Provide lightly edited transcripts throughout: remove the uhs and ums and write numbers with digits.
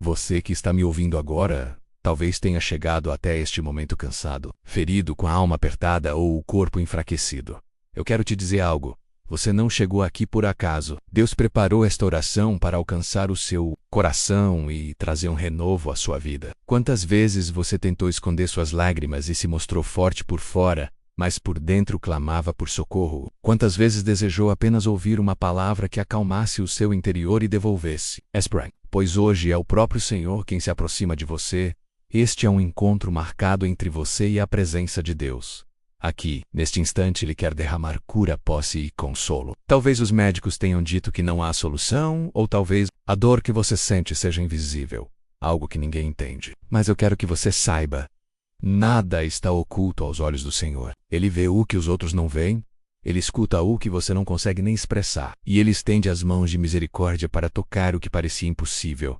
Você que está me ouvindo agora, talvez tenha chegado até este momento cansado, ferido, com a alma apertada ou o corpo enfraquecido. Eu quero te dizer algo. Você não chegou aqui por acaso. Deus preparou esta oração para alcançar o seu coração e trazer um renovo à sua vida. Quantas vezes você tentou esconder suas lágrimas e se mostrou forte por fora, mas por dentro clamava por socorro? Quantas vezes desejou apenas ouvir uma palavra que acalmasse o seu interior e devolvesse esperança? Pois hoje é o próprio Senhor quem se aproxima de você. Este é um encontro marcado entre você e a presença de Deus. Aqui, neste instante, Ele quer derramar cura, posse e consolo. Talvez os médicos tenham dito que não há solução, ou talvez a dor que você sente seja invisível, algo que ninguém entende. Mas eu quero que você saiba, nada está oculto aos olhos do Senhor. Ele vê o que os outros não veem, Ele escuta o que você não consegue nem expressar, e Ele estende as mãos de misericórdia para tocar o que parecia impossível.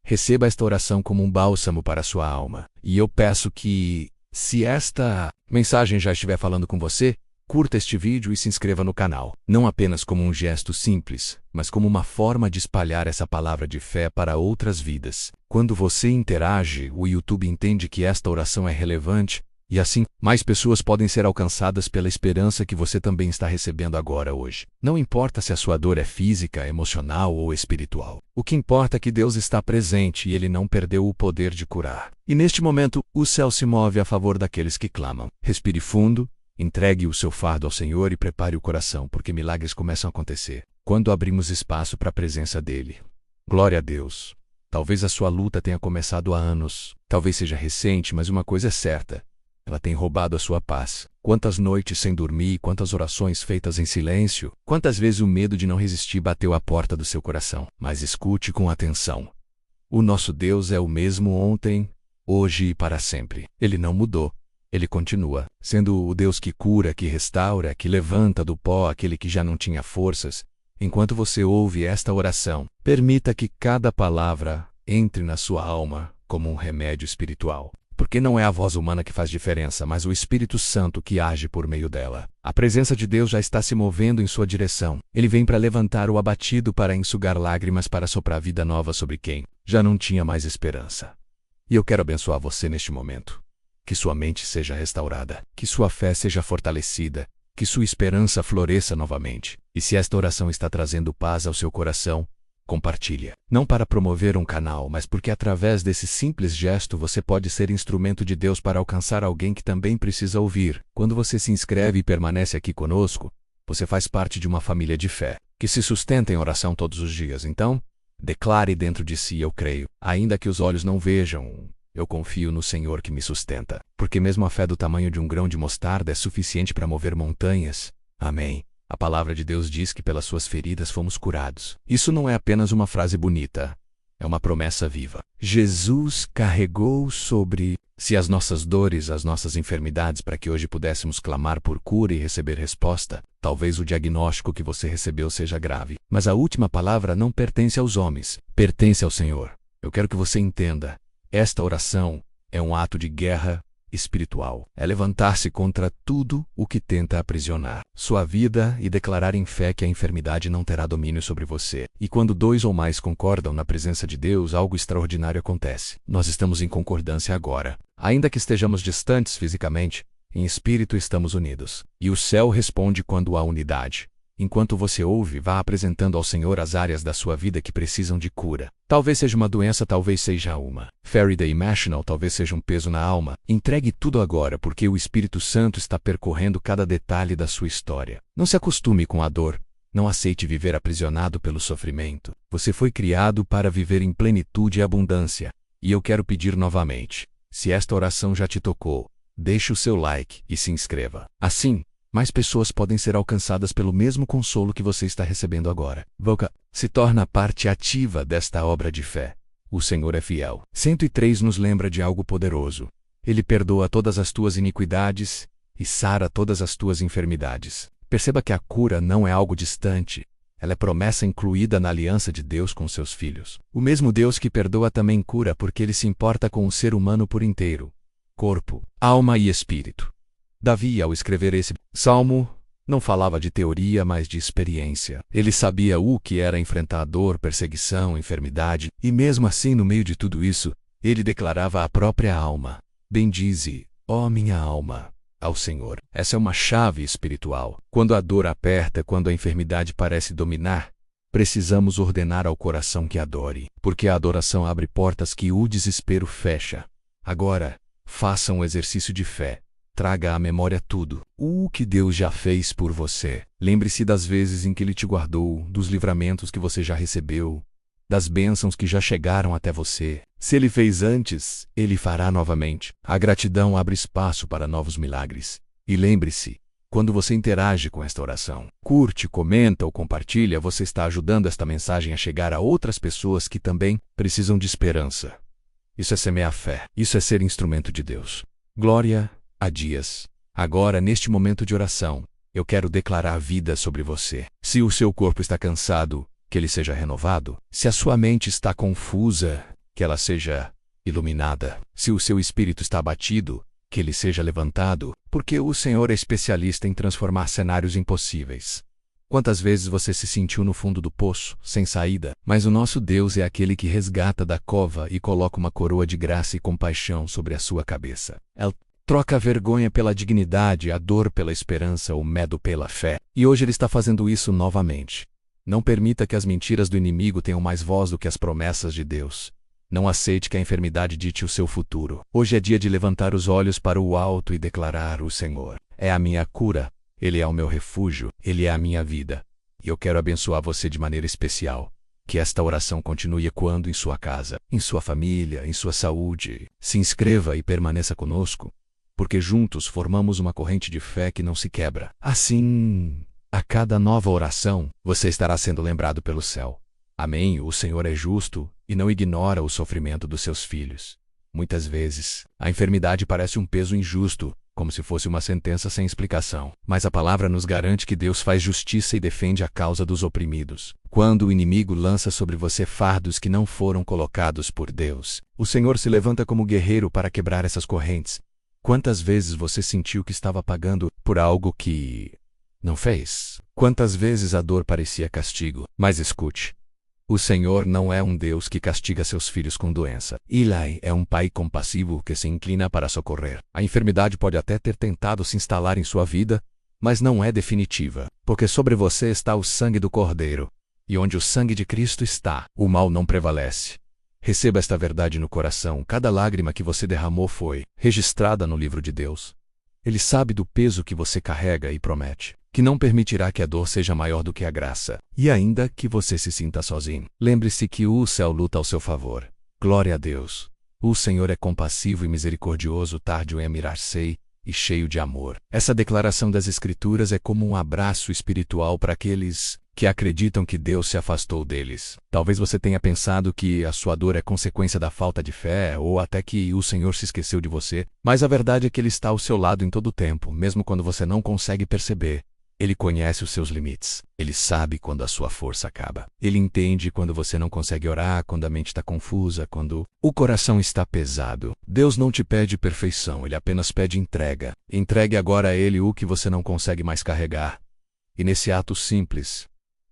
Receba esta oração como um bálsamo para a sua alma. E eu peço que, se esta mensagem já estiver falando com você, curta este vídeo e se inscreva no canal. Não apenas como um gesto simples, mas como uma forma de espalhar essa palavra de fé para outras vidas. Quando você interage, o YouTube entende que esta oração é relevante, e assim, mais pessoas podem ser alcançadas pela esperança que você também está recebendo agora hoje. Não importa se a sua dor é física, emocional ou espiritual. O que importa é que Deus está presente e Ele não perdeu o poder de curar. E neste momento, o céu se move a favor daqueles que clamam. Respire fundo, entregue o seu fardo ao Senhor e prepare o coração, porque milagres começam a acontecer quando abrimos espaço para a presença dEle. Glória a Deus. Talvez a sua luta tenha começado há anos. Talvez seja recente, mas uma coisa é certa. Ela tem roubado a sua paz. Quantas noites sem dormir, quantas orações feitas em silêncio, quantas vezes o medo de não resistir bateu à porta do seu coração. Mas escute com atenção. O nosso Deus é o mesmo ontem, hoje e para sempre. Ele não mudou. Ele continua sendo o Deus que cura, que restaura, que levanta do pó aquele que já não tinha forças. Enquanto você ouve esta oração, permita que cada palavra entre na sua alma como um remédio espiritual. Porque não é a voz humana que faz diferença, mas o Espírito Santo que age por meio dela. A presença de Deus já está se movendo em sua direção. Ele vem para levantar o abatido, para enxugar lágrimas, para soprar vida nova sobre quem já não tinha mais esperança. E eu quero abençoar você neste momento. Que sua mente seja restaurada, que sua fé seja fortalecida, que sua esperança floresça novamente. E se esta oração está trazendo paz ao seu coração, compartilhe. Não para promover um canal, mas porque através desse simples gesto você pode ser instrumento de Deus para alcançar alguém que também precisa ouvir. Quando você se inscreve e permanece aqui conosco, você faz parte de uma família de fé, que se sustenta em oração todos os dias. Então, declare dentro de si: eu creio. Ainda que os olhos não vejam, eu confio no Senhor que me sustenta. Porque mesmo a fé do tamanho de um grão de mostarda é suficiente para mover montanhas. Amém. A palavra de Deus diz que pelas suas feridas fomos curados. Isso não é apenas uma frase bonita. É uma promessa viva. Jesus carregou sobre si as nossas dores, as nossas enfermidades, para que hoje pudéssemos clamar por cura e receber resposta. Talvez o diagnóstico que você recebeu seja grave, mas a última palavra não pertence aos homens, pertence ao Senhor. Eu quero que você entenda. Esta oração é um ato de guerra espiritual. É levantar-se contra tudo o que tenta aprisionar sua vida e declarar em fé que a enfermidade não terá domínio sobre você. E quando dois ou mais concordam na presença de Deus, algo extraordinário acontece. Nós estamos em concordância agora. Ainda que estejamos distantes fisicamente, em espírito estamos unidos. E o céu responde quando há unidade. Enquanto você ouve, vá apresentando ao Senhor as áreas da sua vida que precisam de cura. Talvez seja uma doença, talvez seja uma ferida emocional, talvez seja um peso na alma. Entregue tudo agora, porque o Espírito Santo está percorrendo cada detalhe da sua história. Não se acostume com a dor. Não aceite viver aprisionado pelo sofrimento. Você foi criado para viver em plenitude e abundância. E eu quero pedir novamente, se esta oração já te tocou, deixe o seu like e se inscreva. Assim, mais pessoas podem ser alcançadas pelo mesmo consolo que você está recebendo agora. Voca se torna parte ativa desta obra de fé. O Senhor é fiel. 103 nos lembra de algo poderoso. Ele perdoa todas as tuas iniquidades e sara todas as tuas enfermidades. Perceba que a cura não é algo distante. Ela é promessa incluída na aliança de Deus com seus filhos. O mesmo Deus que perdoa também cura, porque Ele se importa com o ser humano por inteiro. Corpo, alma e espírito. Davi, ao escrever esse salmo, Não falava de teoria, mas de experiência. Ele sabia o que era enfrentar dor, perseguição, enfermidade, e mesmo assim, no meio de tudo isso, ele declarava à própria alma: bendize, ó minha alma, ao Senhor. Essa é uma chave espiritual. Quando a dor aperta, quando a enfermidade parece dominar, precisamos ordenar ao coração que adore, porque a adoração abre portas que o desespero fecha. Agora, faça um exercício de fé. Traga à memória tudo o que Deus já fez por você. Lembre-se das vezes em que Ele te guardou, dos livramentos que você já recebeu, das bênçãos que já chegaram até você. Se Ele fez antes, Ele fará novamente. A gratidão abre espaço para novos milagres. E lembre-se, quando você interage com esta oração, curte, comenta ou compartilha, você está ajudando esta mensagem a chegar a outras pessoas que também precisam de esperança. Isso é semear fé. Isso é ser instrumento de Deus. Glória a Dias. Agora, neste momento de oração, eu quero declarar vida sobre você. Se o seu corpo está cansado, que ele seja renovado. Se a sua mente está confusa, que ela seja iluminada. Se o seu espírito está abatido, que ele seja levantado, porque o Senhor é especialista em transformar cenários impossíveis. Quantas vezes você se sentiu no fundo do poço, sem saída? Mas o nosso Deus é aquele que resgata da cova e coloca uma coroa de graça e compaixão sobre a sua cabeça. Ele troca a vergonha pela dignidade, a dor pela esperança, o medo pela fé. E hoje Ele está fazendo isso novamente. Não permita que as mentiras do inimigo tenham mais voz do que as promessas de Deus. Não aceite que a enfermidade dite o seu futuro. Hoje é dia de levantar os olhos para o alto e declarar: o Senhor é a minha cura, Ele é o meu refúgio, Ele é a minha vida. E eu quero abençoar você de maneira especial. Que esta oração continue ecoando em sua casa, em sua família, em sua saúde. Se inscreva e permaneça conosco, porque juntos formamos uma corrente de fé que não se quebra. Assim, a cada nova oração, você estará sendo lembrado pelo céu. Amém. O Senhor é justo e não ignora o sofrimento dos seus filhos. Muitas vezes, a enfermidade parece um peso injusto, como se fosse uma sentença sem explicação. Mas a palavra nos garante que Deus faz justiça e defende a causa dos oprimidos. Quando o inimigo lança sobre você fardos que não foram colocados por Deus, o Senhor se levanta como guerreiro para quebrar essas correntes. Quantas vezes você sentiu que estava pagando por algo que não fez? Quantas vezes a dor parecia castigo? Mas escute. O Senhor não é um Deus que castiga seus filhos com doença. Ele é um pai compassivo que se inclina para socorrer. A enfermidade pode até ter tentado se instalar em sua vida, mas não é definitiva, porque sobre você está o sangue do Cordeiro. E onde o sangue de Cristo está, o mal não prevalece. Receba esta verdade no coração. Cada lágrima que você derramou foi registrada no livro de Deus. Ele sabe do peso que você carrega e promete que não permitirá que a dor seja maior do que a graça, e ainda que você se sinta sozinho. Lembre-se que o céu luta ao seu favor. Glória a Deus. O Senhor é compassivo e misericordioso, tardio em mirar-se e cheio de amor. Essa declaração das Escrituras é como um abraço espiritual para aqueles que acreditam que Deus se afastou deles. Talvez você tenha pensado que a sua dor é consequência da falta de fé, ou até que o Senhor se esqueceu de você, mas a verdade é que Ele está ao seu lado em todo o tempo, mesmo quando você não consegue perceber. Ele conhece os seus limites. Ele sabe quando a sua força acaba. Ele entende quando você não consegue orar, quando a mente está confusa, quando o coração está pesado. Deus não te pede perfeição, Ele apenas pede entrega. Entregue agora a Ele o que você não consegue mais carregar. E nesse ato simples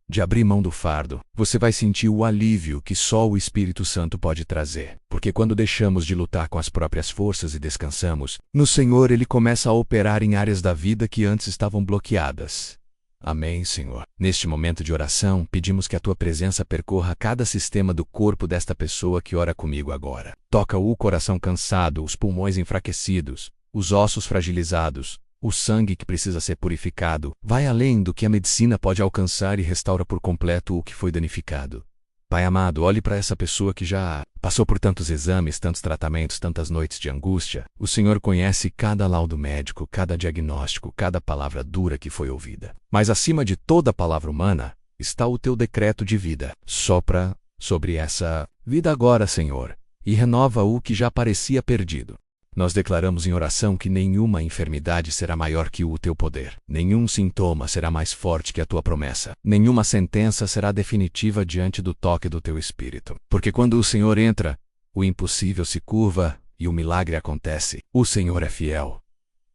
de abrir mão do fardo, você vai sentir o alívio que só o Espírito Santo pode trazer. Porque quando deixamos de lutar com as próprias forças e descansamos no Senhor, Ele começa a operar em áreas da vida que antes estavam bloqueadas. Amém, Senhor. Neste momento de oração, pedimos que a Tua presença percorra cada sistema do corpo desta pessoa que ora comigo agora. Toca o coração cansado, os pulmões enfraquecidos, os ossos fragilizados, o sangue que precisa ser purificado. Vai além do que a medicina pode alcançar e restaura por completo o que foi danificado. Pai amado, olhe para essa pessoa que já passou por tantos exames, tantos tratamentos, tantas noites de angústia. O Senhor conhece cada laudo médico, cada diagnóstico, cada palavra dura que foi ouvida. Mas acima de toda palavra humana, está o Teu decreto de vida. Sopra sobre essa vida agora, Senhor, e renova o que já parecia perdido. Nós declaramos em oração que nenhuma enfermidade será maior que o Teu poder. Nenhum sintoma será mais forte que a Tua promessa. Nenhuma sentença será definitiva diante do toque do Teu Espírito. Porque quando o Senhor entra, o impossível se curva e o milagre acontece. O Senhor é fiel.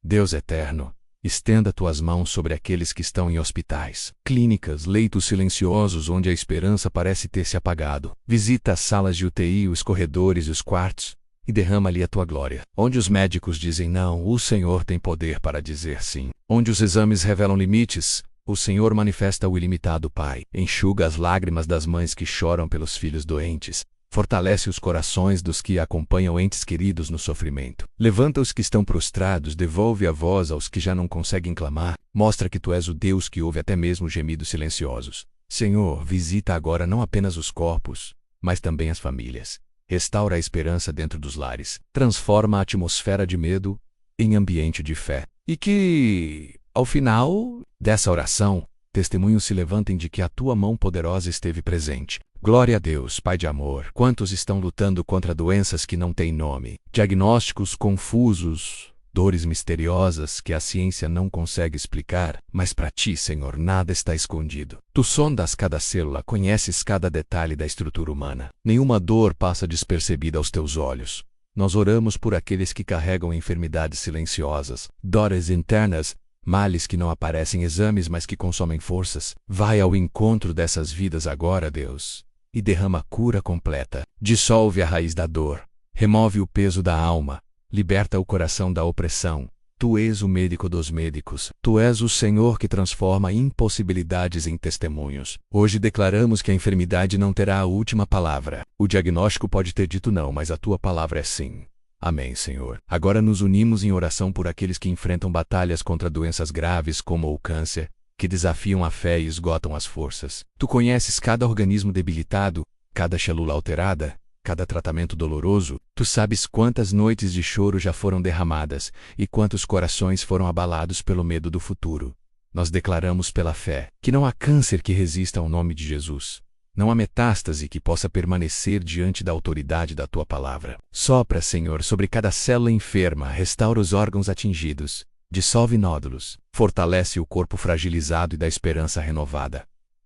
Deus eterno, Estenda tuas mãos sobre aqueles que estão em hospitais, clínicas, leitos silenciosos onde a esperança parece ter se apagado. Visita as salas de UTI, os corredores e os quartos, e derrama ali a tua glória. Onde os médicos dizem não, o Senhor tem poder para dizer sim. Onde os exames revelam limites, o Senhor manifesta o ilimitado Pai. Enxuga as lágrimas das mães que choram pelos filhos doentes. Fortalece os corações dos que acompanham entes queridos no sofrimento. Levanta os que estão prostrados, devolve a voz aos que já não conseguem clamar. Mostra que tu és o Deus que ouve até mesmo gemidos silenciosos. Senhor, visita agora não apenas os corpos, mas também as famílias. Restaura a esperança dentro dos lares. Transforma a atmosfera de medo em ambiente de fé. E que, ao final dessa oração, testemunhos se levantem de que a tua mão poderosa esteve presente. Glória a Deus, Pai de amor. Quantos estão lutando contra doenças que não têm nome, diagnósticos confusos, dores misteriosas que a ciência não consegue explicar, mas para ti, Senhor, nada está escondido. Tu sondas cada célula, conheces cada detalhe da estrutura humana. Nenhuma dor passa despercebida aos teus olhos. Nós oramos por aqueles que carregam enfermidades silenciosas, dores internas, males que não aparecem em exames, mas que consomem forças. Vai ao encontro dessas vidas agora, Deus, e derrama cura completa. Dissolve a raiz da dor, remove o peso da alma, liberta o coração da opressão. Tu és o médico dos médicos. Tu és o Senhor que transforma impossibilidades em testemunhos. Hoje declaramos que a enfermidade não terá a última palavra. O diagnóstico pode ter dito não, mas a tua palavra é sim. Amém, Senhor. Agora nos unimos em oração por aqueles que enfrentam batalhas contra doenças graves como o câncer, que desafiam a fé e esgotam as forças. Tu conheces cada organismo debilitado, cada célula alterada, cada tratamento doloroso. Tu sabes quantas noites de choro já foram derramadas e quantos corações foram abalados pelo medo do futuro. Nós declaramos pela fé que não há câncer que resista ao nome de Jesus. Não há metástase que possa permanecer diante da autoridade da tua palavra. Sopra, Senhor, sobre cada célula enferma, restaura os órgãos atingidos, dissolve nódulos, fortalece o corpo fragilizado e dá esperança renovada.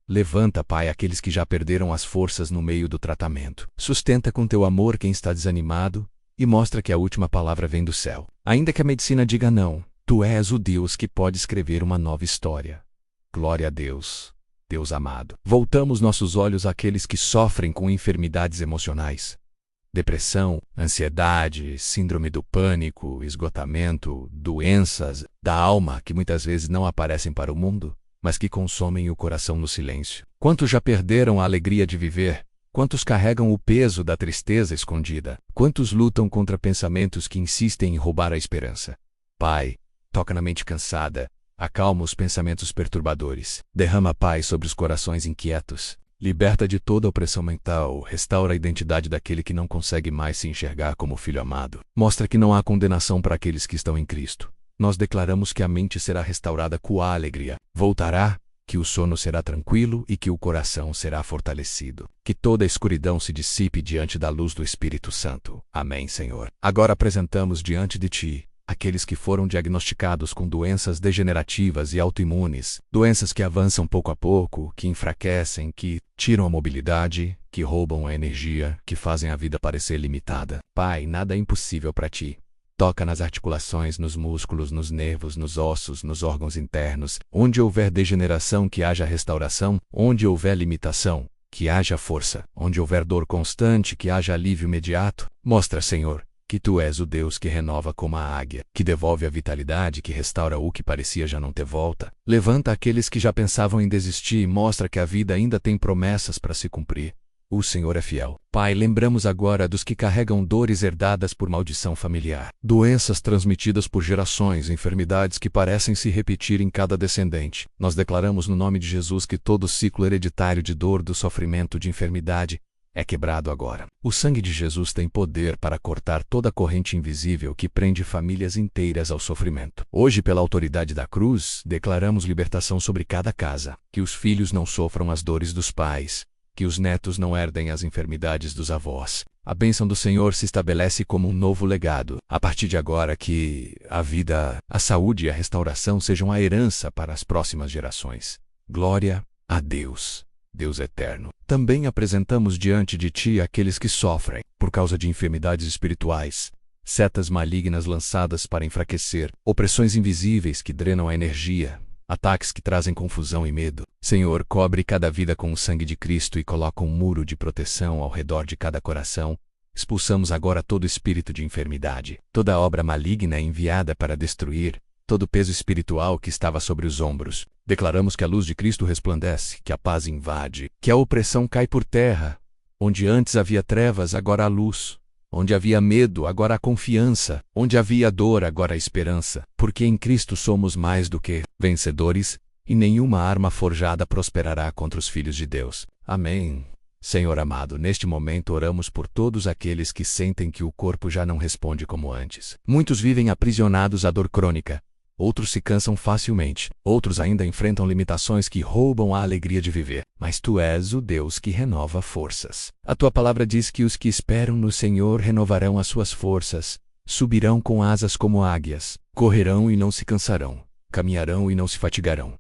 Levanta, Pai, aqueles que já perderam as forças no meio do tratamento. Sustenta com teu amor quem está desanimado e mostra que a última palavra vem do céu. Ainda que a medicina diga não, tu és o Deus que pode escrever uma nova história. Glória a Deus, Deus amado. Voltamos nossos olhos àqueles que sofrem com enfermidades emocionais. Depressão, ansiedade, síndrome do pânico, esgotamento, doenças da alma que muitas vezes não aparecem para o mundo, mas que consomem o coração no silêncio. Quantos já perderam a alegria de viver? Quantos carregam o peso da tristeza escondida? Quantos lutam contra pensamentos que insistem em roubar a esperança? Pai, toca na mente cansada, acalma os pensamentos perturbadores, derrama paz sobre os corações inquietos, liberta de toda opressão mental, restaura a identidade daquele que não consegue mais se enxergar como filho amado. Mostra que não há condenação para aqueles que estão em Cristo. Nós declaramos que a mente será restaurada com a alegria. Voltará, que o sono será tranquilo e que o coração será fortalecido. Que toda a escuridão se dissipe diante da luz do Espírito Santo. Amém, Senhor. Agora apresentamos diante de Ti aqueles que foram diagnosticados com doenças degenerativas e autoimunes, doenças que avançam pouco a pouco, que enfraquecem, que tiram a mobilidade, que roubam a energia, que fazem a vida parecer limitada. Pai, nada é impossível para Ti. Toca nas articulações, nos músculos, nos nervos, nos ossos, nos órgãos internos. Onde houver degeneração, que haja restauração. Onde houver limitação, que haja força. Onde houver dor constante, que haja alívio imediato. Mostra, Senhor, que Tu és o Deus que renova como a águia, que devolve a vitalidade, que restaura o que parecia já não ter volta. Levanta aqueles que já pensavam em desistir e mostra que a vida ainda tem promessas para se cumprir. O Senhor é fiel. Pai, lembramos agora dos que carregam dores herdadas por maldição familiar, doenças transmitidas por gerações, enfermidades que parecem se repetir em cada descendente. Nós declaramos no nome de Jesus que todo ciclo hereditário de dor, do sofrimento, de enfermidade, é quebrado agora. O sangue de Jesus tem poder para cortar toda a corrente invisível que prende famílias inteiras ao sofrimento. Hoje, pela autoridade da cruz, declaramos libertação sobre cada casa, que os filhos não sofram as dores dos pais, que os netos não herdem as enfermidades dos avós. A bênção do Senhor se estabelece como um novo legado. A partir de agora, que a vida, a saúde e a restauração sejam a herança para as próximas gerações. Glória a Deus, Deus eterno. Também apresentamos diante de Ti aqueles que sofrem por causa de enfermidades espirituais, setas malignas lançadas para enfraquecer, opressões invisíveis que drenam a energia, ataques que trazem confusão e medo. Senhor, cobre cada vida com o sangue de Cristo e coloca um muro de proteção ao redor de cada coração. Expulsamos agora todo espírito de enfermidade, toda obra maligna enviada para destruir, todo peso espiritual que estava sobre os ombros. Declaramos que a luz de Cristo resplandece, que a paz invade, que a opressão cai por terra. Onde antes havia trevas, agora há luz. Onde havia medo, agora há confiança. Onde havia dor, agora há esperança. Porque em Cristo somos mais do que vencedores, e nenhuma arma forjada prosperará contra os filhos de Deus. Amém. Senhor amado, neste momento oramos por todos aqueles que sentem que o corpo já não responde como antes. Muitos vivem aprisionados à dor crônica. Outros se cansam facilmente. Outros ainda enfrentam limitações que roubam a alegria de viver. Mas Tu és o Deus que renova forças. A Tua palavra diz que os que esperam no Senhor renovarão as suas forças. Subirão com asas como águias. Correrão e não se cansarão. Caminharão e não se fatigarão.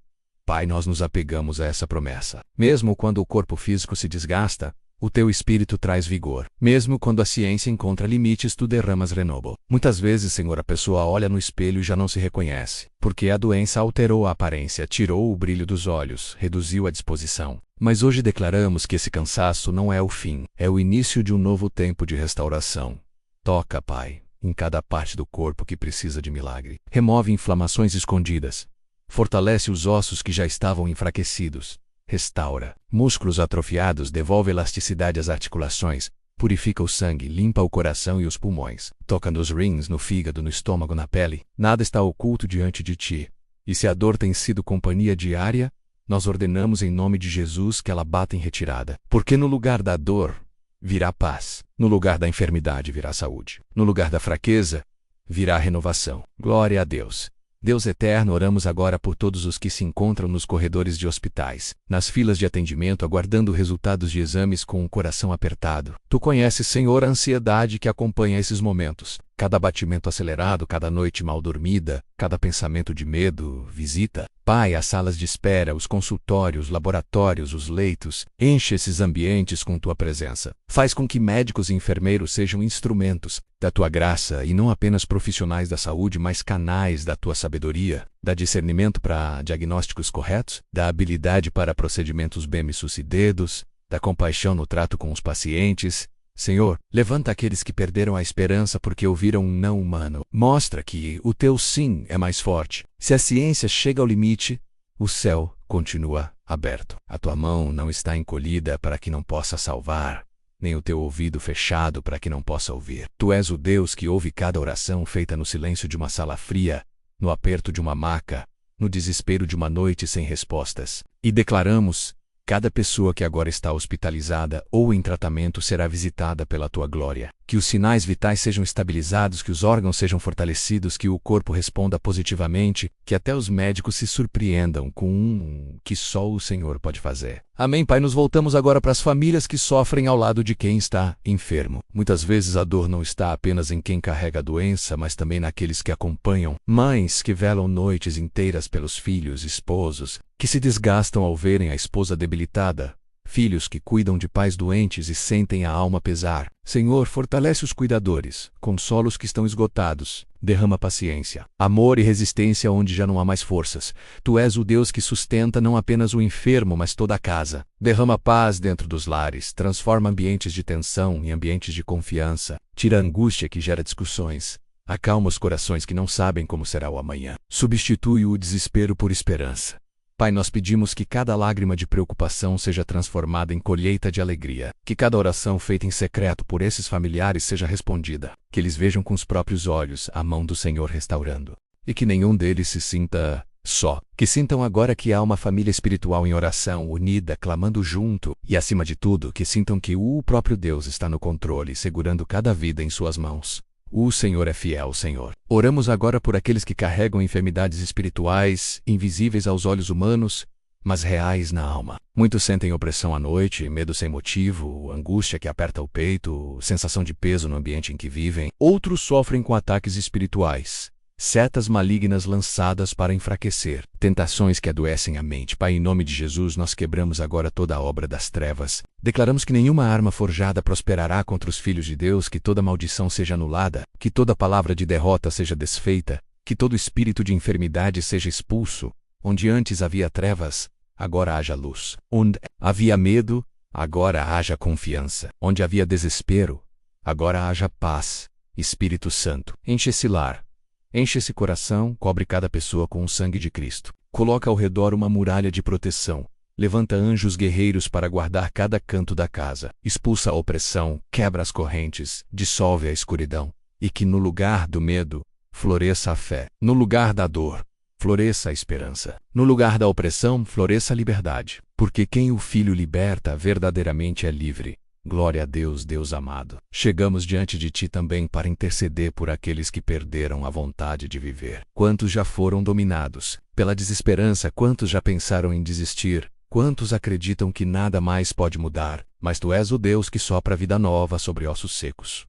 Pai, nós nos apegamos a essa promessa. Mesmo quando o corpo físico se desgasta, o Teu Espírito traz vigor. Mesmo quando a ciência encontra limites, Tu derramas renovo. Muitas vezes, Senhor, a pessoa olha no espelho e já não se reconhece, porque a doença alterou a aparência, tirou o brilho dos olhos, reduziu a disposição. Mas hoje declaramos que esse cansaço não é o fim, é o início de um novo tempo de restauração. Toca, Pai, em cada parte do corpo que precisa de milagre. Remove inflamações escondidas. Fortalece os ossos que já estavam enfraquecidos. Restaura. Músculos atrofiados, devolve elasticidade às articulações. Purifica o sangue, limpa o coração e os pulmões. Toca nos rins, no fígado, no estômago, na pele. Nada está oculto diante de Ti. E se a dor tem sido companhia diária, nós ordenamos em nome de Jesus que ela bata em retirada. Porque no lugar da dor, virá paz. No lugar da enfermidade, virá saúde. No lugar da fraqueza, virá renovação. Glória a Deus. Deus eterno, oramos agora por todos os que se encontram nos corredores de hospitais, nas filas de atendimento aguardando resultados de exames com o coração apertado. Tu conheces, Senhor, a ansiedade que acompanha esses momentos. Cada batimento acelerado, cada noite mal dormida, cada pensamento de medo, visita. Pai, as salas de espera, os consultórios, laboratórios, os leitos, enche esses ambientes com Tua presença. Faz com que médicos e enfermeiros sejam instrumentos da Tua graça e não apenas profissionais da saúde, mas canais da Tua sabedoria. Dá discernimento para diagnósticos corretos, dá habilidade para procedimentos bem-sucedidos, dá compaixão no trato com os pacientes. Senhor, levanta aqueles que perderam a esperança porque ouviram um não humano. Mostra que o Teu sim é mais forte. Se a ciência chega ao limite, o céu continua aberto. A Tua mão não está encolhida para que não possa salvar, nem o Teu ouvido fechado para que não possa ouvir. Tu és o Deus que ouve cada oração feita no silêncio de uma sala fria, no aperto de uma maca, no desespero de uma noite sem respostas. E declaramos: cada pessoa que agora está hospitalizada ou em tratamento será visitada pela Tua glória. Que os sinais vitais sejam estabilizados, que os órgãos sejam fortalecidos, que o corpo responda positivamente, que até os médicos se surpreendam com que só o Senhor pode fazer. Amém, Pai. Nos voltamos agora para as famílias que sofrem ao lado de quem está enfermo. Muitas vezes a dor não está apenas em quem carrega a doença, mas também naqueles que acompanham. Mães que velam noites inteiras pelos filhos, esposos, que se desgastam ao verem a esposa debilitada. Filhos que cuidam de pais doentes e sentem a alma pesar. Senhor, fortalece os cuidadores, consola os que estão esgotados, derrama paciência, amor e resistência onde já não há mais forças. Tu és o Deus que sustenta não apenas o enfermo, mas toda a casa. Derrama paz dentro dos lares, transforma ambientes de tensão em ambientes de confiança, tira a angústia que gera discussões, acalma os corações que não sabem como será o amanhã, substitui o desespero por esperança. Pai, nós pedimos que cada lágrima de preocupação seja transformada em colheita de alegria, que cada oração feita em secreto por esses familiares seja respondida, que eles vejam com os próprios olhos a mão do Senhor restaurando, e que nenhum deles se sinta só, que sintam agora que há uma família espiritual em oração, unida, clamando junto, e acima de tudo, que sintam que o próprio Deus está no controle, segurando cada vida em suas mãos. O Senhor é fiel, Senhor. Oramos agora por aqueles que carregam enfermidades espirituais, invisíveis aos olhos humanos, mas reais na alma. Muitos sentem opressão à noite, medo sem motivo, angústia que aperta o peito, sensação de peso no ambiente em que vivem. Outros sofrem com ataques espirituais, setas malignas lançadas para enfraquecer, tentações que adoecem a mente. Pai, em nome de Jesus, nós quebramos agora toda a obra das trevas. Declaramos que nenhuma arma forjada prosperará contra os filhos de Deus, que toda maldição seja anulada, que toda palavra de derrota seja desfeita, que todo espírito de enfermidade seja expulso. Onde antes havia trevas, agora haja luz. Onde havia medo, agora haja confiança. Onde havia desespero, agora haja paz. Espírito Santo, enche esse lar. Enche esse coração, cobre cada pessoa com o sangue de Cristo. Coloca ao redor uma muralha de proteção. Levanta anjos guerreiros para guardar cada canto da casa. Expulsa a opressão, quebra as correntes, dissolve a escuridão. E que no lugar do medo, floresça a fé. No lugar da dor, floresça a esperança. No lugar da opressão, floresça a liberdade. Porque quem o Filho liberta verdadeiramente é livre. Glória a Deus, Deus amado. Chegamos diante de Ti também para interceder por aqueles que perderam a vontade de viver. Quantos já foram dominados pela desesperança? Quantos já pensaram em desistir? Quantos acreditam que nada mais pode mudar? Mas Tu és o Deus que sopra vida nova sobre ossos secos.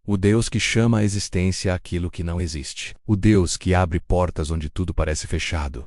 O Deus que chama à existência aquilo que não existe. O Deus que abre portas onde tudo parece fechado.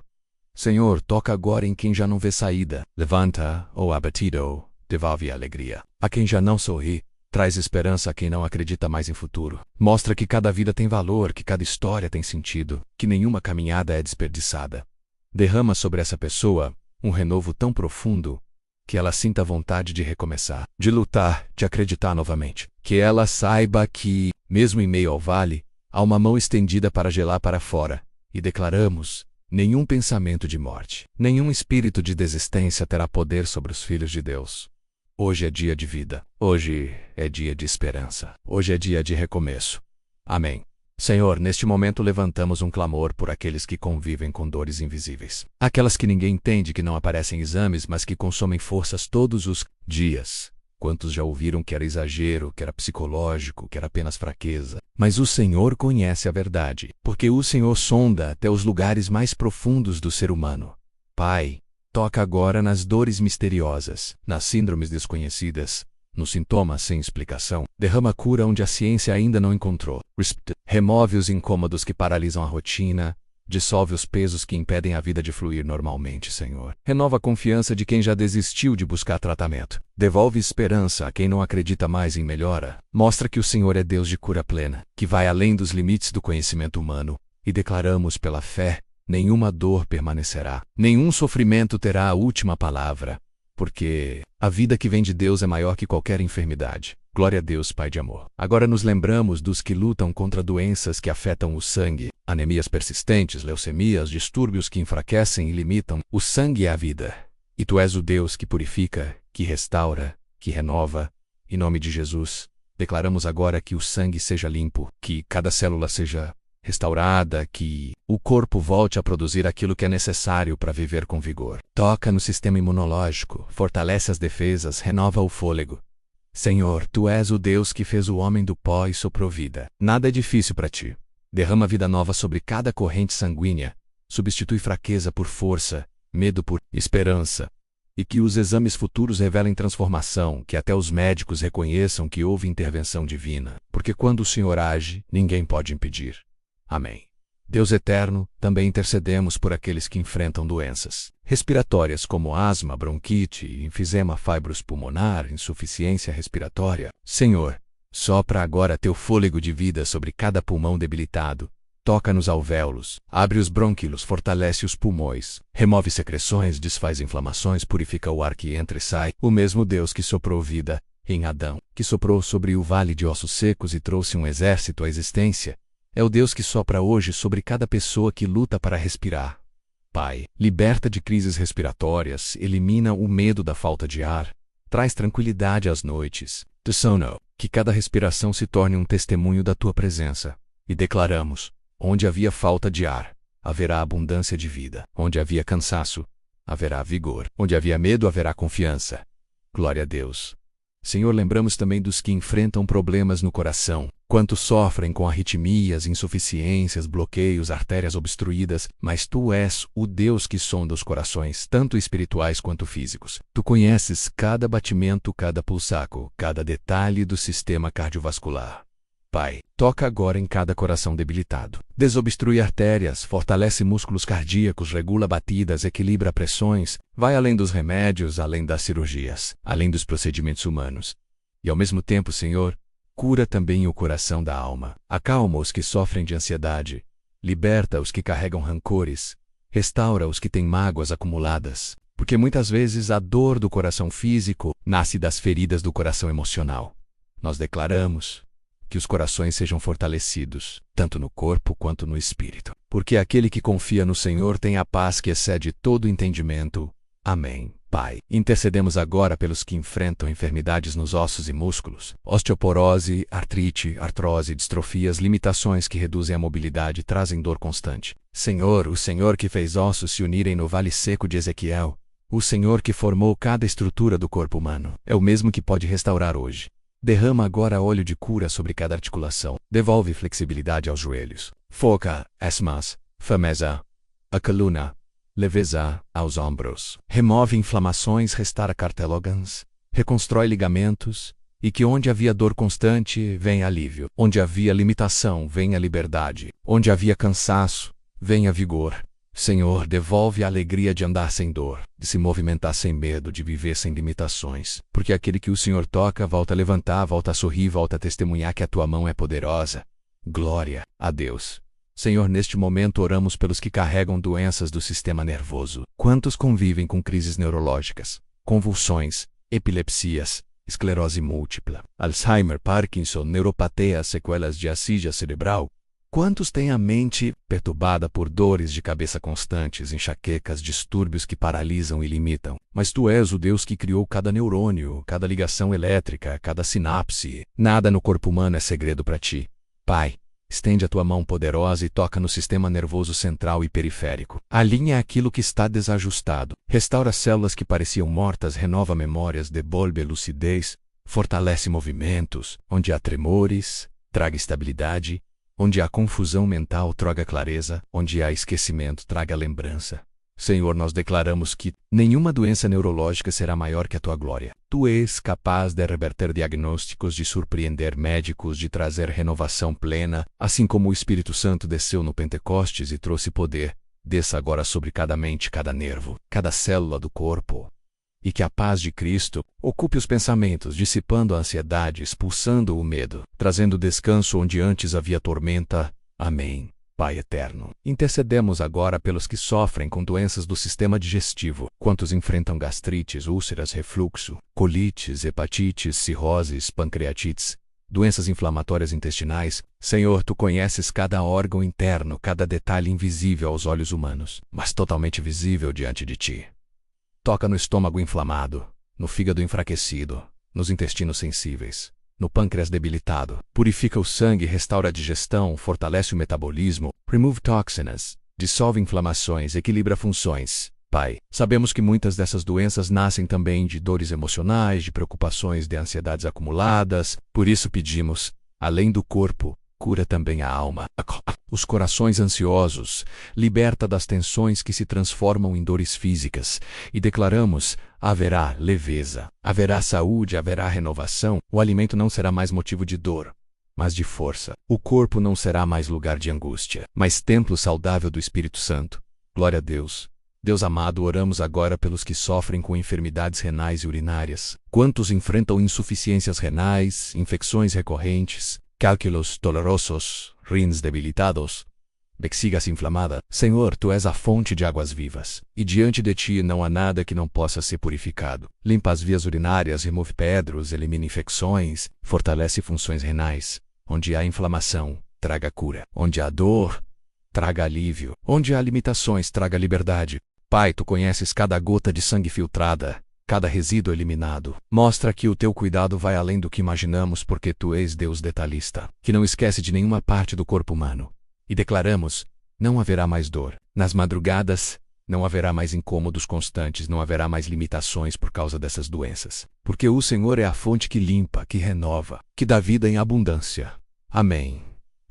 Senhor, toca agora em quem já não vê saída. Levanta, ó abatido. Devolve a alegria a quem já não sorri, traz esperança a quem não acredita mais em futuro. Mostra que cada vida tem valor, que cada história tem sentido, que nenhuma caminhada é desperdiçada. Derrama sobre essa pessoa um renovo tão profundo que ela sinta vontade de recomeçar, de lutar, de acreditar novamente. Que ela saiba que, mesmo em meio ao vale, há uma mão estendida para gelar para fora. E declaramos: nenhum pensamento de morte, nenhum espírito de desistência terá poder sobre os filhos de Deus. Hoje é dia de vida. Hoje é dia de esperança. Hoje é dia de recomeço. Amém. Senhor, neste momento levantamos um clamor por aqueles que convivem com dores invisíveis. Aquelas que ninguém entende, que não aparecem em exames, mas que consomem forças todos os dias. Quantos já ouviram que era exagero, que era psicológico, que era apenas fraqueza? Mas o Senhor conhece a verdade, porque o Senhor sonda até os lugares mais profundos do ser humano. Pai, toca agora nas dores misteriosas, nas síndromes desconhecidas, nos sintomas sem explicação. Derrama cura onde a ciência ainda não encontrou. Remove os incômodos que paralisam a rotina. Dissolve os pesos que impedem a vida de fluir normalmente, Senhor. Renova a confiança de quem já desistiu de buscar tratamento. Devolve esperança a quem não acredita mais em melhora. Mostra que o Senhor é Deus de cura plena, que vai além dos limites do conhecimento humano. E declaramos pela fé: nenhuma dor permanecerá, nenhum sofrimento terá a última palavra, porque a vida que vem de Deus é maior que qualquer enfermidade. Glória a Deus, Pai de amor. Agora nos lembramos dos que lutam contra doenças que afetam o sangue, anemias persistentes, leucemias, distúrbios que enfraquecem e limitam. O sangue é a vida. E Tu és o Deus que purifica, que restaura, que renova. Em nome de Jesus, declaramos agora que o sangue seja limpo, que cada célula seja restaurada, que o corpo volte a produzir aquilo que é necessário para viver com vigor. Toca no sistema imunológico, fortalece as defesas, renova o fôlego. Senhor, Tu és o Deus que fez o homem do pó e soprou vida. Nada é difícil para Ti. Derrama vida nova sobre cada corrente sanguínea. Substitui fraqueza por força, medo por esperança. E que os exames futuros revelem transformação, que até os médicos reconheçam que houve intervenção divina. Porque quando o Senhor age, ninguém pode impedir. Amém. Deus eterno, também intercedemos por aqueles que enfrentam doenças respiratórias como asma, bronquite, enfisema, fibros pulmonar, insuficiência respiratória. Senhor, sopra agora Teu fôlego de vida sobre cada pulmão debilitado. Toca nos alvéolos, abre os brônquilos, fortalece os pulmões, remove secreções, desfaz inflamações, purifica o ar que entra e sai. O mesmo Deus que soprou vida em Adão, que soprou sobre o vale de ossos secos e trouxe um exército à existência, é o Deus que sopra hoje sobre cada pessoa que luta para respirar. Pai, liberta de crises respiratórias, elimina o medo da falta de ar, traz tranquilidade às noites de sono, que cada respiração se torne um testemunho da Tua presença. E declaramos: onde havia falta de ar, haverá abundância de vida. Onde havia cansaço, haverá vigor. Onde havia medo, haverá confiança. Glória a Deus. Senhor, lembramos também dos que enfrentam problemas no coração. Quantos sofrem com arritmias, insuficiências, bloqueios, artérias obstruídas, mas Tu és o Deus que sonda os corações, tanto espirituais quanto físicos. Tu conheces cada batimento, cada pulsaco, cada detalhe do sistema cardiovascular. Pai, toca agora em cada coração debilitado. Desobstrui artérias, fortalece músculos cardíacos, regula batidas, equilibra pressões, vai além dos remédios, além das cirurgias, além dos procedimentos humanos. E ao mesmo tempo, Senhor, cura também o coração da alma. Acalma os que sofrem de ansiedade. Liberta os que carregam rancores. Restaura os que têm mágoas acumuladas. Porque muitas vezes a dor do coração físico nasce das feridas do coração emocional. Nós declaramos que os corações sejam fortalecidos, tanto no corpo quanto no espírito. Porque aquele que confia no Senhor tem a paz que excede todo entendimento. Amém. Pai, intercedemos agora pelos que enfrentam enfermidades nos ossos e músculos, osteoporose, artrite, artrose, distrofias, limitações que reduzem a mobilidade e trazem dor constante. Senhor, o Senhor que fez ossos se unirem no vale seco de Ezequiel, o Senhor que formou cada estrutura do corpo humano, é o mesmo que pode restaurar hoje. Derrama agora óleo de cura sobre cada articulação, devolve flexibilidade aos joelhos, foca, esmas, firmeza, a coluna, leveza aos ombros. Remove inflamações, restaura cartilógans, reconstrói ligamentos, e que onde havia dor constante, venha alívio. Onde havia limitação, venha liberdade. Onde havia cansaço, venha vigor. Senhor, devolve a alegria de andar sem dor, de se movimentar sem medo, de viver sem limitações. Porque aquele que o Senhor toca, volta a levantar, volta a sorrir, volta a testemunhar que a tua mão é poderosa. Glória a Deus. Senhor, neste momento oramos pelos que carregam doenças do sistema nervoso. Quantos convivem com crises neurológicas, convulsões, epilepsias, esclerose múltipla, Alzheimer, Parkinson, neuropatia, sequelas de ascídia cerebral? Quantos têm a mente perturbada por dores de cabeça constantes, enxaquecas, distúrbios que paralisam e limitam? Mas Tu és o Deus que criou cada neurônio, cada ligação elétrica, cada sinapse. Nada no corpo humano é segredo para Ti. Pai, estende a Tua mão poderosa e toca no sistema nervoso central e periférico. Alinha aquilo que está desajustado. Restaura células que pareciam mortas, renova memórias, devolve lucidez, fortalece movimentos. Onde há tremores, traga estabilidade. Onde há confusão mental, traga clareza. Onde há esquecimento, traga lembrança. Senhor, nós declaramos que nenhuma doença neurológica será maior que a Tua glória. Tu és capaz de reverter diagnósticos, de surpreender médicos, de trazer renovação plena, assim como o Espírito Santo desceu no Pentecostes e trouxe poder. Desça agora sobre cada mente, cada nervo, cada célula do corpo. E que a paz de Cristo ocupe os pensamentos, dissipando a ansiedade, expulsando o medo, trazendo descanso onde antes havia tormenta. Amém. Pai eterno, intercedemos agora pelos que sofrem com doenças do sistema digestivo, quantos enfrentam gastrites, úlceras, refluxo, colites, hepatites, cirroses, pancreatites, doenças inflamatórias intestinais. Senhor, Tu conheces cada órgão interno, cada detalhe invisível aos olhos humanos, mas totalmente visível diante de Ti. Toca no estômago inflamado, no fígado enfraquecido, nos intestinos sensíveis, no pâncreas debilitado. Purifica o sangue, restaura a digestão, fortalece o metabolismo, remove toxins, dissolve inflamações, equilibra funções. Pai, sabemos que muitas dessas doenças nascem também de dores emocionais, de preocupações, de ansiedades acumuladas. Por isso pedimos, além do corpo, cura também a alma. Os corações ansiosos, liberta das tensões que se transformam em dores físicas. E declaramos, haverá leveza, haverá saúde, haverá renovação. O alimento não será mais motivo de dor, mas de força. O corpo não será mais lugar de angústia, mas templo saudável do Espírito Santo. Glória a Deus. Deus amado, oramos agora pelos que sofrem com enfermidades renais e urinárias. Quantos enfrentam insuficiências renais, infecções recorrentes, cálculos dolorosos, rins debilitados, bexigas inflamada? Senhor, Tu és a fonte de águas vivas, e diante de Ti não há nada que não possa ser purificado. Limpa as vias urinárias, remove pedras, elimina infecções, fortalece funções renais. Onde há inflamação, traga cura. Onde há dor, traga alívio. Onde há limitações, traga liberdade. Pai, Tu conheces cada gota de sangue filtrada, cada resíduo eliminado. Mostra que o Teu cuidado vai além do que imaginamos, porque Tu és Deus detalhista, que não esquece de nenhuma parte do corpo humano. E declaramos, não haverá mais dor. Nas madrugadas, não haverá mais incômodos constantes, não haverá mais limitações por causa dessas doenças. Porque o Senhor é a fonte que limpa, que renova, que dá vida em abundância. Amém.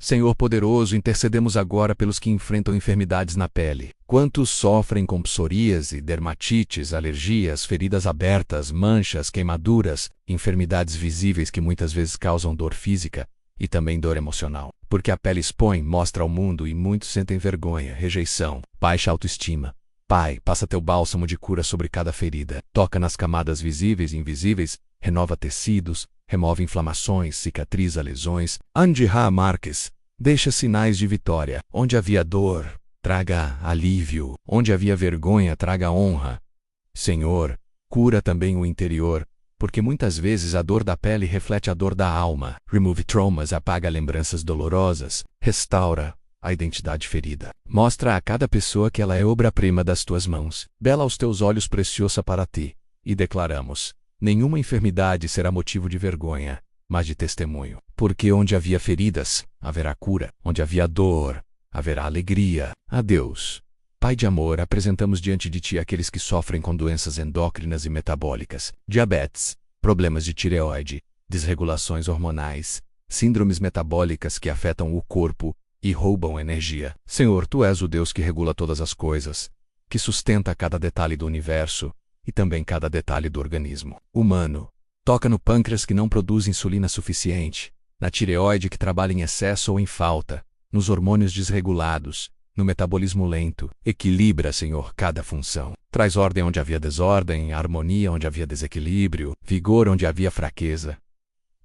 Senhor poderoso, intercedemos agora pelos que enfrentam enfermidades na pele. Quantos sofrem com psoríase, dermatites, alergias, feridas abertas, manchas, queimaduras, enfermidades visíveis que muitas vezes causam dor física. e também dor emocional. Porque a pele expõe, mostra ao mundo e muitos sentem vergonha, rejeição, baixa autoestima. Pai, passa teu bálsamo de cura sobre cada ferida. Toca nas camadas visíveis e invisíveis, renova tecidos, remove inflamações, cicatriza lesões. Andiha Marques, deixa sinais de vitória. Onde havia dor, traga alívio. Onde havia vergonha, traga honra. Senhor, cura também o interior, porque muitas vezes a dor da pele reflete a dor da alma. Remove traumas, apaga lembranças dolorosas, restaura a identidade ferida. Mostra a cada pessoa que ela é obra-prima das tuas mãos, bela aos teus olhos, preciosa para ti. E declaramos: nenhuma enfermidade será motivo de vergonha, mas de testemunho. Porque onde havia feridas, haverá cura. Onde havia dor, haverá alegria. A Deus, Pai de amor, apresentamos diante de ti aqueles que sofrem com doenças endócrinas e metabólicas, diabetes, problemas de tireoide, desregulações hormonais, síndromes metabólicas que afetam o corpo e roubam energia. Senhor, tu és o Deus que regula todas as coisas, que sustenta cada detalhe do universo e também cada detalhe do organismo humano. Toca no pâncreas que não produz insulina suficiente, na tireoide que trabalha em excesso ou em falta, nos hormônios desregulados, no metabolismo lento. Equilibra, Senhor, cada função. Traz ordem onde havia desordem, harmonia onde havia desequilíbrio, vigor onde havia fraqueza.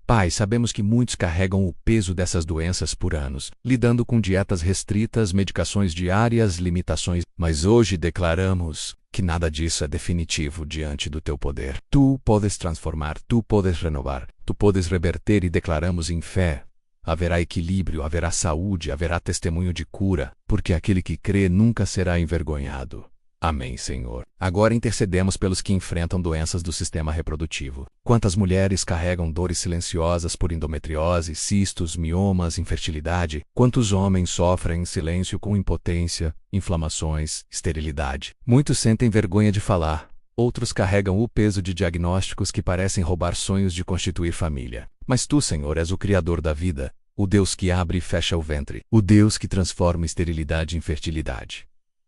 Pai, sabemos que muitos carregam o peso dessas doenças por anos, lidando com dietas restritas, medicações diárias, limitações, mas hoje declaramos que nada disso é definitivo diante do teu poder. Tu podes transformar, tu podes renovar, tu podes reverter e declaramos em fé. Haverá equilíbrio, haverá saúde, haverá testemunho de cura, porque aquele que crê nunca será envergonhado. Amém, Senhor. Agora intercedemos pelos que enfrentam doenças do sistema reprodutivo. Quantas mulheres carregam dores silenciosas por endometriose, cistos, miomas, infertilidade? Quantos homens sofrem em silêncio com impotência, inflamações, esterilidade? Muitos sentem vergonha de falar. Outros carregam o peso de diagnósticos que parecem roubar sonhos de constituir família. Mas tu, Senhor, és o Criador da vida, o Deus que abre e fecha o ventre, o Deus que transforma esterilidade em fertilidade.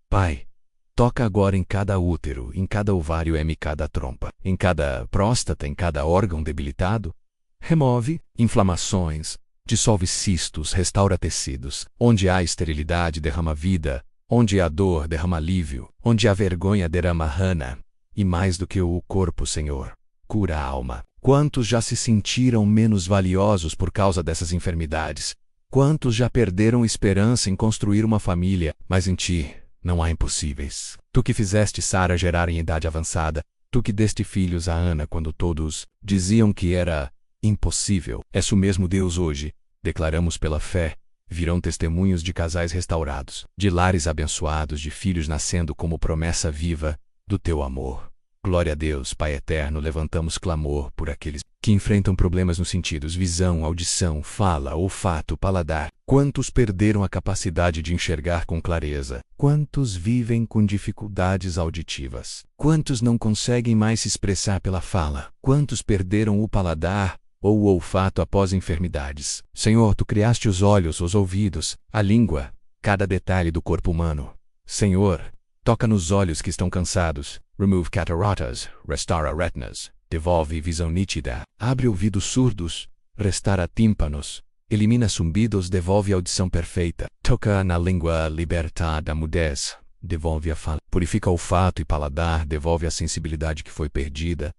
Pai, toca agora em cada útero, em cada ovário, em cada trompa, em cada próstata, em cada órgão debilitado. Remove inflamações, dissolve cistos, restaura tecidos. Onde há esterilidade, derrama vida. Onde há dor, derrama alívio. Onde há vergonha, derrama rana. E mais do que o corpo, Senhor, cura a alma. Quantos já se sentiram menos valiosos por causa dessas enfermidades? Quantos já perderam esperança em construir uma família? Mas em ti não há impossíveis. Tu que fizeste Sara gerar em idade avançada, tu que deste filhos a Ana quando todos diziam que era impossível. És o mesmo Deus hoje. Declaramos pela fé. Virão testemunhos de casais restaurados, de lares abençoados, de filhos nascendo como promessa viva do teu amor. Glória a Deus, Pai eterno, levantamos clamor por aqueles que enfrentam problemas nos sentidos, visão, audição, fala, olfato, paladar. Quantos perderam a capacidade de enxergar com clareza? Quantos vivem com dificuldades auditivas? Quantos não conseguem mais se expressar pela fala? Quantos perderam o paladar ou o olfato após enfermidades? Senhor, tu criaste os olhos, os ouvidos, a língua, cada detalhe do corpo humano. Senhor, toca nos olhos que estão cansados. Remove cataratas, restaura retinas, devolve visão nítida. Abre ouvidos surdos, restaura tímpanos. Elimina zumbidos, devolve audição perfeita. Toca na língua, liberta da mudez, devolve a fala. Purifica olfato e paladar, devolve a sensibilidade que foi perdida.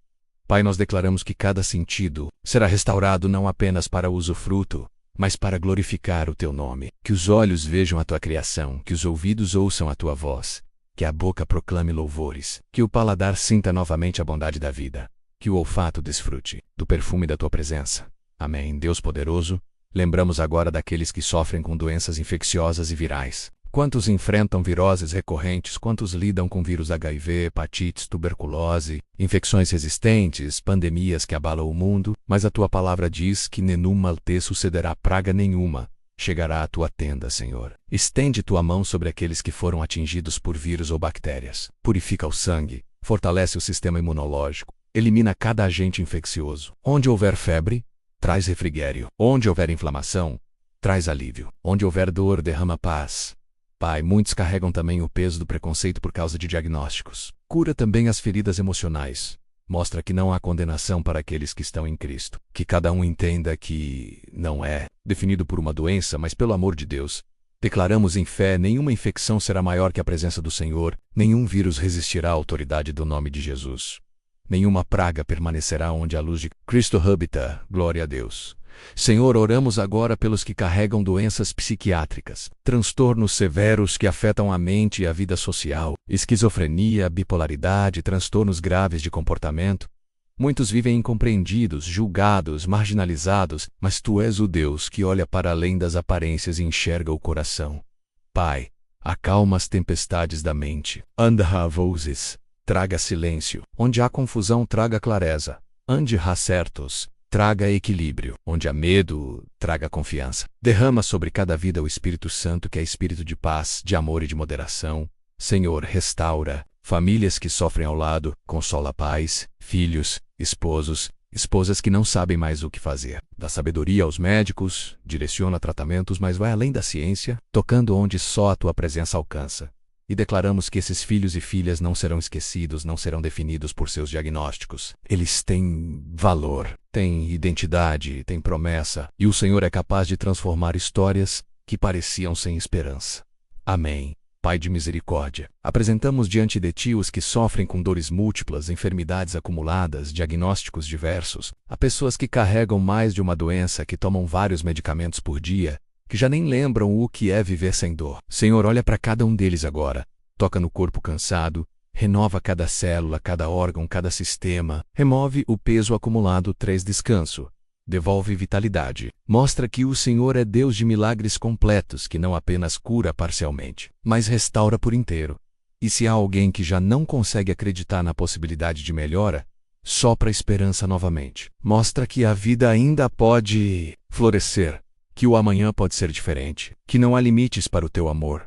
Pai, nós declaramos que cada sentido será restaurado não apenas para usufruto, mas para glorificar o teu nome. Que os olhos vejam a tua criação, que os ouvidos ouçam a tua voz, que a boca proclame louvores, que o paladar sinta novamente a bondade da vida, que o olfato desfrute do perfume da tua presença. Amém. Deus poderoso, lembramos agora daqueles que sofrem com doenças infecciosas e virais. Quantos enfrentam viroses recorrentes, quantos lidam com vírus HIV, hepatites, tuberculose, infecções resistentes, pandemias que abalam o mundo, mas a tua palavra diz que nenhuma te sucederá praga nenhuma. Chegará à tua tenda, Senhor. Estende tua mão sobre aqueles que foram atingidos por vírus ou bactérias. Purifica o sangue, fortalece o sistema imunológico, elimina cada agente infeccioso. Onde houver febre, traz refrigério. Onde houver inflamação, traz alívio. Onde houver dor, derrama paz. Pai, muitos carregam também o peso do preconceito por causa de diagnósticos. Cura também as feridas emocionais. Mostra que não há condenação para aqueles que estão em Cristo. Que cada um entenda que não é definido por uma doença, mas pelo amor de Deus. Declaramos em fé: nenhuma infecção será maior que a presença do Senhor, nenhum vírus resistirá à autoridade do nome de Jesus. Nenhuma praga permanecerá onde a luz de Cristo habita. Glória a Deus. Senhor, oramos agora pelos que carregam doenças psiquiátricas, transtornos severos que afetam a mente e a vida social, esquizofrenia, bipolaridade, transtornos graves de comportamento. Muitos vivem incompreendidos, julgados, marginalizados, mas Tu és o Deus que olha para além das aparências e enxerga o coração. Pai, acalma as tempestades da mente. Anda a vozes, traga silêncio. Onde há confusão, traga clareza. Ande a certos, traga equilíbrio. Onde há medo, traga confiança. Derrama sobre cada vida o Espírito Santo, que é espírito de paz, de amor e de moderação. Senhor, restaura famílias que sofrem ao lado, consola pais, filhos, esposos, esposas que não sabem mais o que fazer. Dá sabedoria aos médicos, direciona tratamentos, mas vai além da ciência, tocando onde só a Tua presença alcança. E declaramos que esses filhos e filhas não serão esquecidos, não serão definidos por seus diagnósticos. Eles têm valor, têm identidade, têm promessa, e o Senhor é capaz de transformar histórias que pareciam sem esperança. Amém. Pai de misericórdia, apresentamos diante de Ti os que sofrem com dores múltiplas, enfermidades acumuladas, diagnósticos diversos, há pessoas que carregam mais de uma doença, que tomam vários medicamentos por dia, que já nem lembram o que é viver sem dor. Senhor, olha para cada um deles agora, toca no corpo cansado, renova cada célula, cada órgão, cada sistema, remove o peso acumulado, traz descanso. Devolve vitalidade. Mostra que o Senhor é Deus de milagres completos, que não apenas cura parcialmente, mas restaura por inteiro. E se há alguém que já não consegue acreditar na possibilidade de melhora, sopra a esperança novamente. Mostra que a vida ainda pode florescer, que o amanhã pode ser diferente, que não há limites para o Teu amor.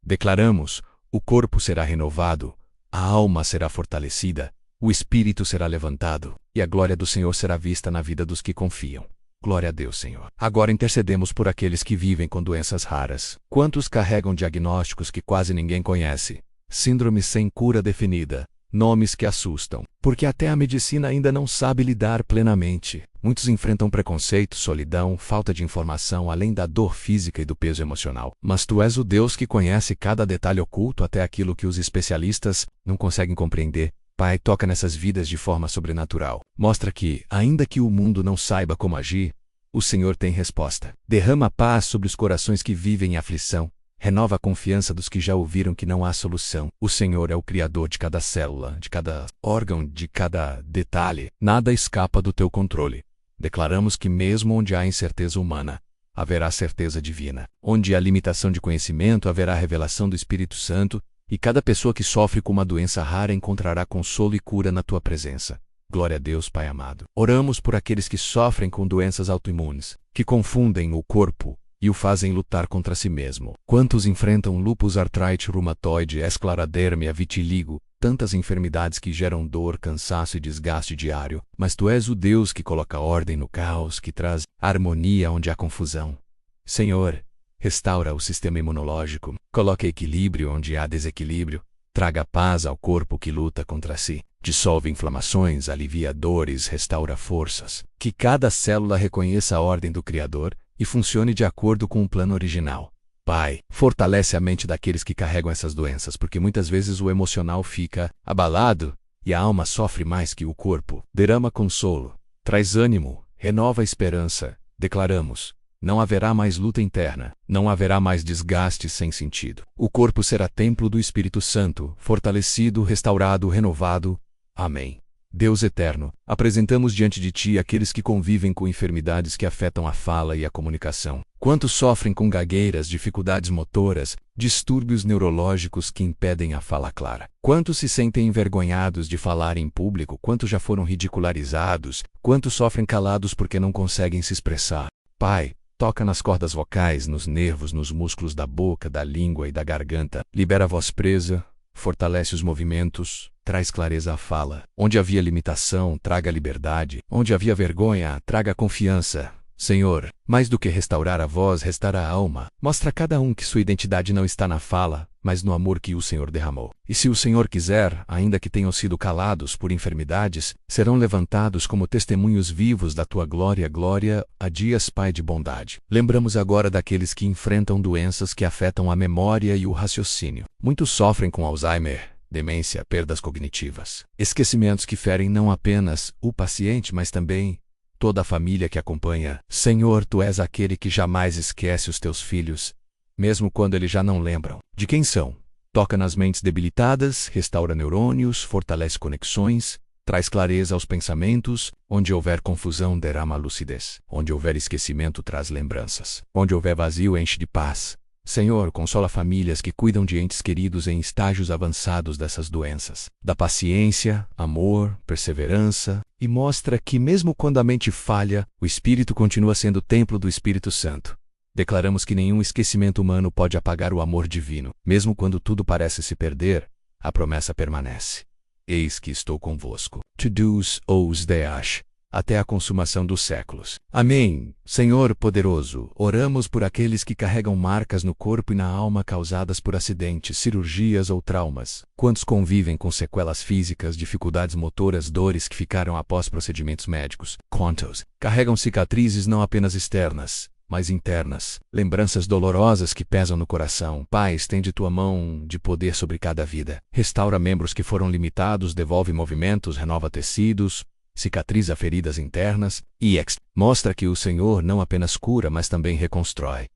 Declaramos: o corpo será renovado, a alma será fortalecida, o espírito será levantado, e a glória do Senhor será vista na vida dos que confiam. Glória a Deus, Senhor. Agora intercedemos por aqueles que vivem com doenças raras. Quantos carregam diagnósticos que quase ninguém conhece? Síndromes sem cura definida, nomes que assustam, porque até a medicina ainda não sabe lidar plenamente. Muitos enfrentam preconceito, solidão, falta de informação, além da dor física e do peso emocional. Mas Tu és o Deus que conhece cada detalhe oculto, até aquilo que os especialistas não conseguem compreender. Pai, toca nessas vidas de forma sobrenatural. Mostra que, ainda que o mundo não saiba como agir, o Senhor tem resposta. Derrama paz sobre os corações que vivem em aflição. Renova a confiança dos que já ouviram que não há solução. O Senhor é o Criador de cada célula, de cada órgão, de cada detalhe. Nada escapa do Teu controle. Declaramos que mesmo onde há incerteza humana, haverá certeza divina. Onde há limitação de conhecimento, haverá revelação do Espírito Santo, e cada pessoa que sofre com uma doença rara encontrará consolo e cura na Tua presença. Glória a Deus, Pai amado. Oramos por aqueles que sofrem com doenças autoimunes, que confundem o corpo e o fazem lutar contra si mesmo. Quantos enfrentam lúpus, artrite reumatoide, esclerodermia, vitiligo, tantas enfermidades que geram dor, cansaço e desgaste diário, mas Tu és o Deus que coloca ordem no caos, que traz harmonia onde há confusão. Senhor, restaura o sistema imunológico, coloca equilíbrio onde há desequilíbrio, traga paz ao corpo que luta contra si, dissolve inflamações, alivia dores, restaura forças. Que cada célula reconheça a ordem do Criador e funcione de acordo com o plano original. Pai, fortalece a mente daqueles que carregam essas doenças, porque muitas vezes o emocional fica abalado e a alma sofre mais que o corpo. Derrama consolo, traz ânimo, renova a esperança. Declaramos: não haverá mais luta interna, não haverá mais desgaste sem sentido. O corpo será templo do Espírito Santo, fortalecido, restaurado, renovado. Amém. Deus eterno, apresentamos diante de Ti aqueles que convivem com enfermidades que afetam a fala e a comunicação. Quantos sofrem com gagueiras, dificuldades motoras, distúrbios neurológicos que impedem a fala clara? Quantos se sentem envergonhados de falar em público? Quantos já foram ridicularizados? Quantos sofrem calados porque não conseguem se expressar? Pai, toca nas cordas vocais, nos nervos, nos músculos da boca, da língua e da garganta. Libera a voz presa, fortalece os movimentos, traz clareza à fala. Onde havia limitação, traga liberdade. Onde havia vergonha, traga confiança. Senhor, mais do que restaurar a voz, restaura a alma. Mostra a cada um que sua identidade não está na fala, mas no amor que o Senhor derramou. E se o Senhor quiser, ainda que tenham sido calados por enfermidades, serão levantados como testemunhos vivos da tua glória. Glória a dias, Pai de bondade. Lembramos agora daqueles que enfrentam doenças que afetam a memória e o raciocínio. Muitos sofrem com Alzheimer, demência, perdas cognitivas, esquecimentos que ferem não apenas o paciente, mas também toda a família que acompanha. Senhor, tu és aquele que jamais esquece os teus filhos, mesmo quando eles já não lembram de quem são. Toca nas mentes debilitadas, restaura neurônios, fortalece conexões, traz clareza aos pensamentos. Onde houver confusão, derrama lucidez. Onde houver esquecimento, traz lembranças. Onde houver vazio, enche de paz. Senhor, consola famílias que cuidam de entes queridos em estágios avançados dessas doenças. Dá paciência, amor, perseverança e mostra que, mesmo quando a mente falha, o Espírito continua sendo o templo do Espírito Santo. Declaramos que nenhum esquecimento humano pode apagar o amor divino. Mesmo quando tudo parece se perder, a promessa permanece. Eis que estou convosco. To-dos os deash, até a consumação dos séculos. Amém. Senhor poderoso, oramos por aqueles que carregam marcas no corpo e na alma causadas por acidentes, cirurgias ou traumas. Quantos convivem com sequelas físicas, dificuldades motoras, dores que ficaram após procedimentos médicos? Quantos carregam cicatrizes não apenas externas, mas internas, lembranças dolorosas que pesam no coração? Pai, estende tua mão de poder sobre cada vida. Restaura membros que foram limitados, devolve movimentos, renova tecidos, cicatriza feridas internas e mostra que o Senhor não apenas cura, mas também reconstrói.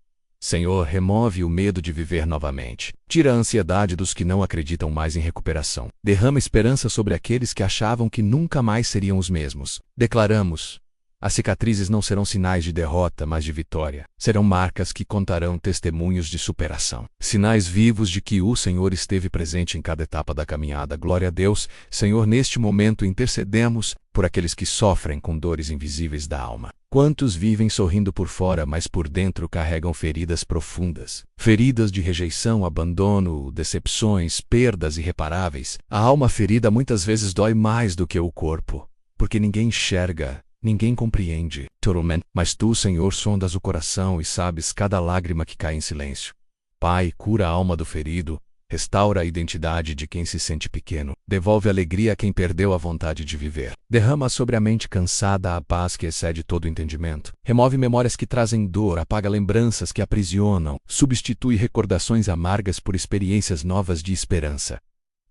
Senhor, remove o medo de viver novamente. Tira a ansiedade dos que não acreditam mais em recuperação. Derrama esperança sobre aqueles que achavam que nunca mais seriam os mesmos. Declaramos: as cicatrizes não serão sinais de derrota, mas de vitória. Serão marcas que contarão testemunhos de superação. Sinais vivos de que o Senhor esteve presente em cada etapa da caminhada. Glória a Deus. Senhor, neste momento intercedemos por aqueles que sofrem com dores invisíveis da alma. Quantos vivem sorrindo por fora, mas por dentro carregam feridas profundas. Feridas de rejeição, abandono, decepções, perdas irreparáveis. A alma ferida muitas vezes dói mais do que o corpo, porque ninguém enxerga. Ninguém compreende, mas tu, Senhor, sondas o coração e sabes cada lágrima que cai em silêncio. Pai, cura a alma do ferido, restaura a identidade de quem se sente pequeno, devolve alegria a quem perdeu a vontade de viver. Derrama sobre a mente cansada a paz que excede todo o entendimento. Remove memórias que trazem dor, apaga lembranças que aprisionam, substitui recordações amargas por experiências novas de esperança.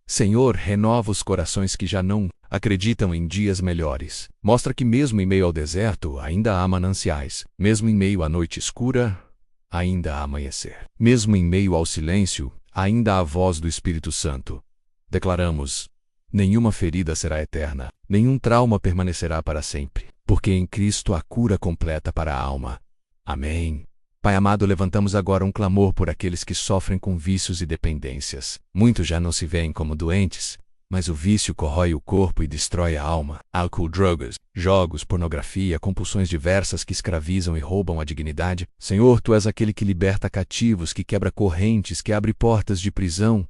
Senhor, renova os corações que já não acreditam em dias melhores. Mostra que mesmo em meio ao deserto ainda há mananciais. Mesmo em meio à noite escura, ainda há amanhecer. Mesmo em meio ao silêncio, ainda há a voz do Espírito Santo. Declaramos: nenhuma ferida será eterna, nenhum trauma permanecerá para sempre, porque em Cristo há cura completa para a alma. Amém. Pai amado, levantamos agora um clamor por aqueles que sofrem com vícios e dependências. Muitos já não se veem como doentes, mas o vício corrói o corpo e destrói a alma. Álcool, drogas, jogos, pornografia, compulsões diversas que escravizam e roubam a dignidade. Senhor, tu és aquele que liberta cativos, que quebra correntes, que abre portas de prisão.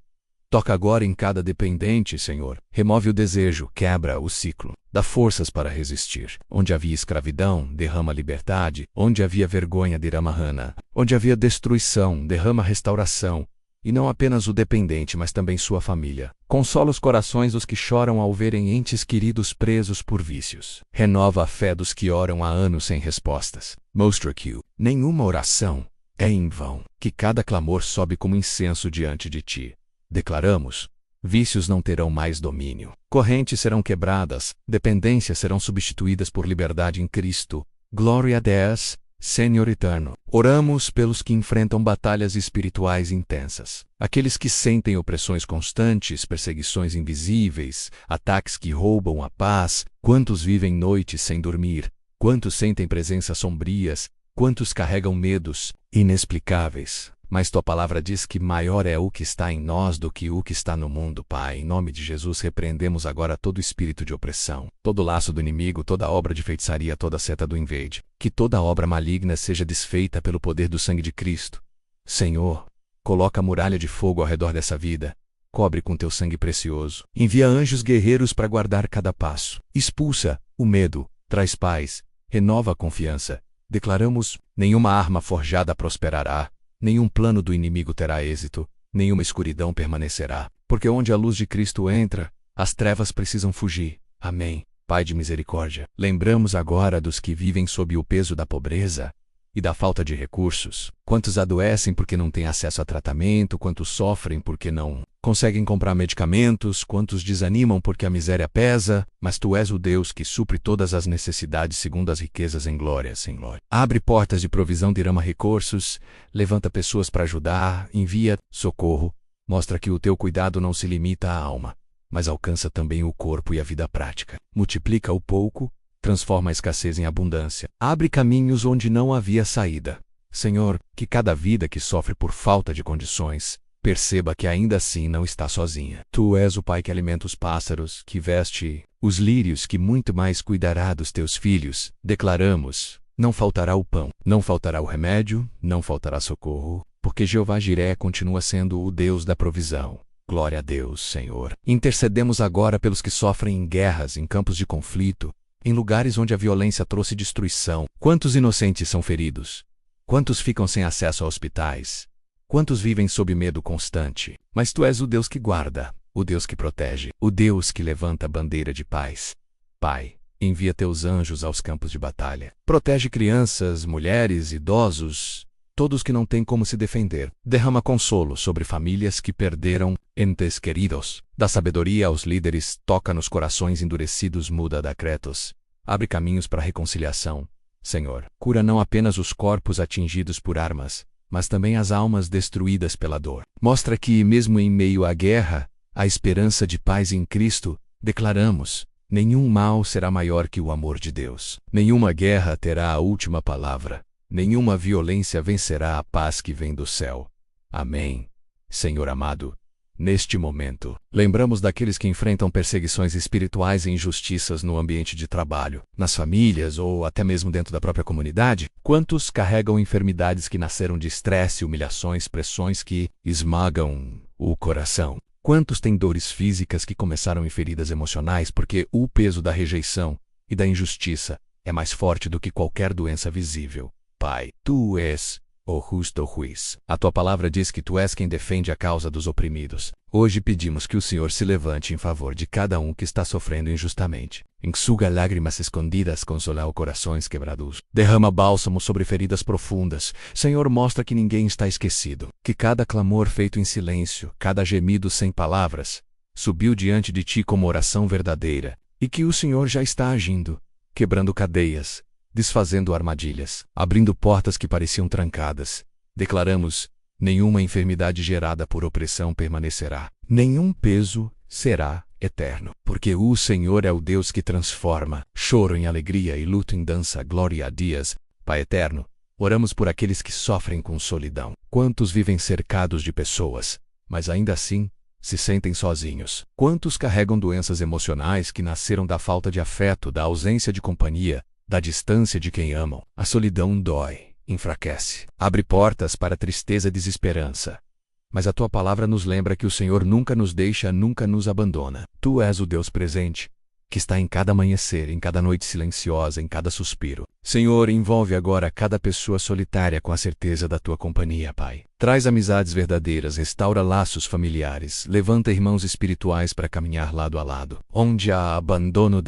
Toca agora em cada dependente, Senhor. Remove o desejo, quebra o ciclo. Dá forças para resistir. Onde havia escravidão, derrama liberdade. Onde havia vergonha, derrama rana. Onde havia destruição, derrama restauração. E não apenas o dependente, mas também sua família. Consola os corações dos que choram ao verem entes queridos presos por vícios. Renova a fé dos que oram há anos sem respostas. Mostra que nenhuma oração é em vão. Que cada clamor sobe como incenso diante de ti. Declaramos: vícios não terão mais domínio. Correntes serão quebradas, dependências serão substituídas por liberdade em Cristo. Glória a Deus, Senhor eterno. Oramos pelos que enfrentam batalhas espirituais intensas. Aqueles que sentem opressões constantes, perseguições invisíveis, ataques que roubam a paz. Quantos vivem noites sem dormir? Quantos sentem presenças sombrias? Quantos carregam medos inexplicáveis? Mas tua palavra diz que maior é o que está em nós do que o que está no mundo. Pai, em nome de Jesus, repreendemos agora todo espírito de opressão, todo laço do inimigo, toda obra de feitiçaria, toda seta do invade. Que toda obra maligna seja desfeita pelo poder do sangue de Cristo. Senhor, coloca a muralha de fogo ao redor dessa vida. Cobre com teu sangue precioso. Envia anjos guerreiros para guardar cada passo. Expulsa o medo, traz paz, renova a confiança Declaramos: nenhuma arma forjada prosperará, nenhum plano do inimigo terá êxito, nenhuma escuridão permanecerá. Porque onde a luz de Cristo entra, as trevas precisam fugir. Amém. Pai de misericórdia, lembramos agora dos que vivem sob o peso da pobreza e da falta de recursos. Quantos adoecem porque não têm acesso a tratamento, quantos sofrem porque não conseguem comprar medicamentos, quantos desanimam porque a miséria pesa, mas Tu és o Deus que supre todas as necessidades segundo as riquezas em glória, Senhor. Abre portas de provisão, derrama recursos, levanta pessoas para ajudar, envia socorro, mostra que o Teu cuidado não se limita à alma, mas alcança também o corpo e a vida prática. Multiplica o pouco, transforma a escassez em abundância. Abre caminhos onde não havia saída. Senhor, que cada vida que sofre por falta de condições perceba que ainda assim não está sozinha. Tu és o Pai que alimenta os pássaros, que veste os lírios, que muito mais cuidará dos teus filhos. Declaramos: não faltará o pão, não faltará o remédio, não faltará socorro, porque Jeová Jiré continua sendo o Deus da provisão. Glória a Deus, Senhor. Intercedemos agora pelos que sofrem em guerras, em campos de conflito, em lugares onde a violência trouxe destruição. Quantos inocentes são feridos? Quantos ficam sem acesso a hospitais? Quantos vivem sob medo constante? Mas Tu és o Deus que guarda, o Deus que protege, o Deus que levanta a bandeira de paz. Pai, envia Teus anjos aos campos de batalha. Protege crianças, mulheres, idosos, todos que não têm como se defender. Derrama consolo sobre famílias que perderam entes queridos. Dá sabedoria aos líderes, toca nos corações endurecidos, muda decretos. Abre caminhos para a reconciliação. Senhor, cura não apenas os corpos atingidos por armas, mas também as almas destruídas pela dor. Mostra que, mesmo em meio à guerra, há esperança de paz em Cristo. Declaramos: nenhum mal será maior que o amor de Deus. Nenhuma guerra terá a última palavra. Nenhuma violência vencerá a paz que vem do céu. Amém. Senhor amado, neste momento, lembramos daqueles que enfrentam perseguições espirituais e injustiças no ambiente de trabalho, nas famílias ou até mesmo dentro da própria comunidade. Quantos carregam enfermidades que nasceram de estresse, humilhações, pressões que esmagam o coração? Quantos têm dores físicas que começaram em feridas emocionais porque o peso da rejeição e da injustiça é mais forte do que qualquer doença visível? Pai, Tu és o justo juiz. A Tua palavra diz que Tu és quem defende a causa dos oprimidos. Hoje pedimos que o Senhor se levante em favor de cada um que está sofrendo injustamente. Enxuga lágrimas escondidas, consola corações quebrados. Derrama bálsamo sobre feridas profundas. Senhor, mostra que ninguém está esquecido. Que cada clamor feito em silêncio, cada gemido sem palavras, subiu diante de Ti como oração verdadeira. E que o Senhor já está agindo, quebrando cadeias, desfazendo armadilhas, abrindo portas que pareciam trancadas. Declaramos: nenhuma enfermidade gerada por opressão permanecerá. Nenhum peso será eterno. Porque o Senhor é o Deus que transforma choro em alegria e luto em dança. Glória a Deus. Pai eterno, oramos por aqueles que sofrem com solidão. Quantos vivem cercados de pessoas, mas ainda assim se sentem sozinhos? Quantos carregam doenças emocionais que nasceram da falta de afeto, da ausência de companhia, da distância de quem amam? A solidão dói, enfraquece, abre portas para tristeza e desesperança. Mas a Tua palavra nos lembra que o Senhor nunca nos deixa, nunca nos abandona. Tu és o Deus presente, que está em cada amanhecer, em cada noite silenciosa, em cada suspiro. Senhor, envolve agora cada pessoa solitária com a certeza da Tua companhia, Pai. Traz amizades verdadeiras, restaura laços familiares, levanta irmãos espirituais para caminhar lado a lado. Onde há abandono,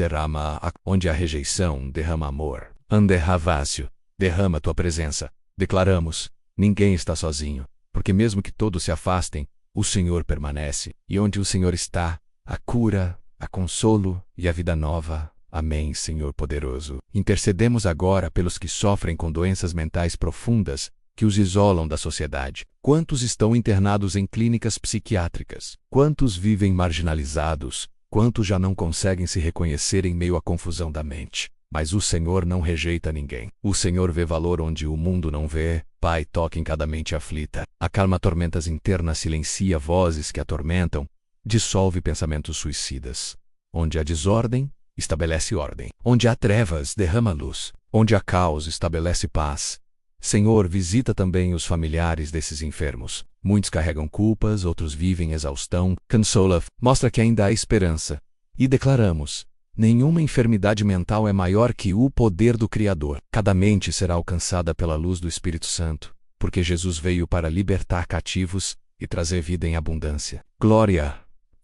onde há rejeição, derrama amor. Ande ravácio, derrama Tua presença. Declaramos: ninguém está sozinho, porque mesmo que todos se afastem, o Senhor permanece. E onde o Senhor está, a cura, a consolo e a vida nova. Amém, Senhor poderoso. Intercedemos agora pelos que sofrem com doenças mentais profundas que os isolam da sociedade. Quantos estão internados em clínicas psiquiátricas? Quantos vivem marginalizados? Quantos já não conseguem se reconhecer em meio à confusão da mente? Mas o Senhor não rejeita ninguém. O Senhor vê valor onde o mundo não vê. Pai, toca em cada mente aflita. Acalma tormentas internas, silencia vozes que atormentam, dissolve pensamentos suicidas. Onde há desordem, estabelece ordem. Onde há trevas, derrama luz. Onde há caos, estabelece paz. Senhor, visita também os familiares desses enfermos. Muitos carregam culpas, outros vivem exaustão. Consola, mostra que ainda há esperança. E declaramos: Nenhuma enfermidade mental é maior que o poder do Criador. Cada mente será alcançada pela luz do Espírito Santo, porque Jesus veio para libertar cativos e trazer vida em abundância. Glória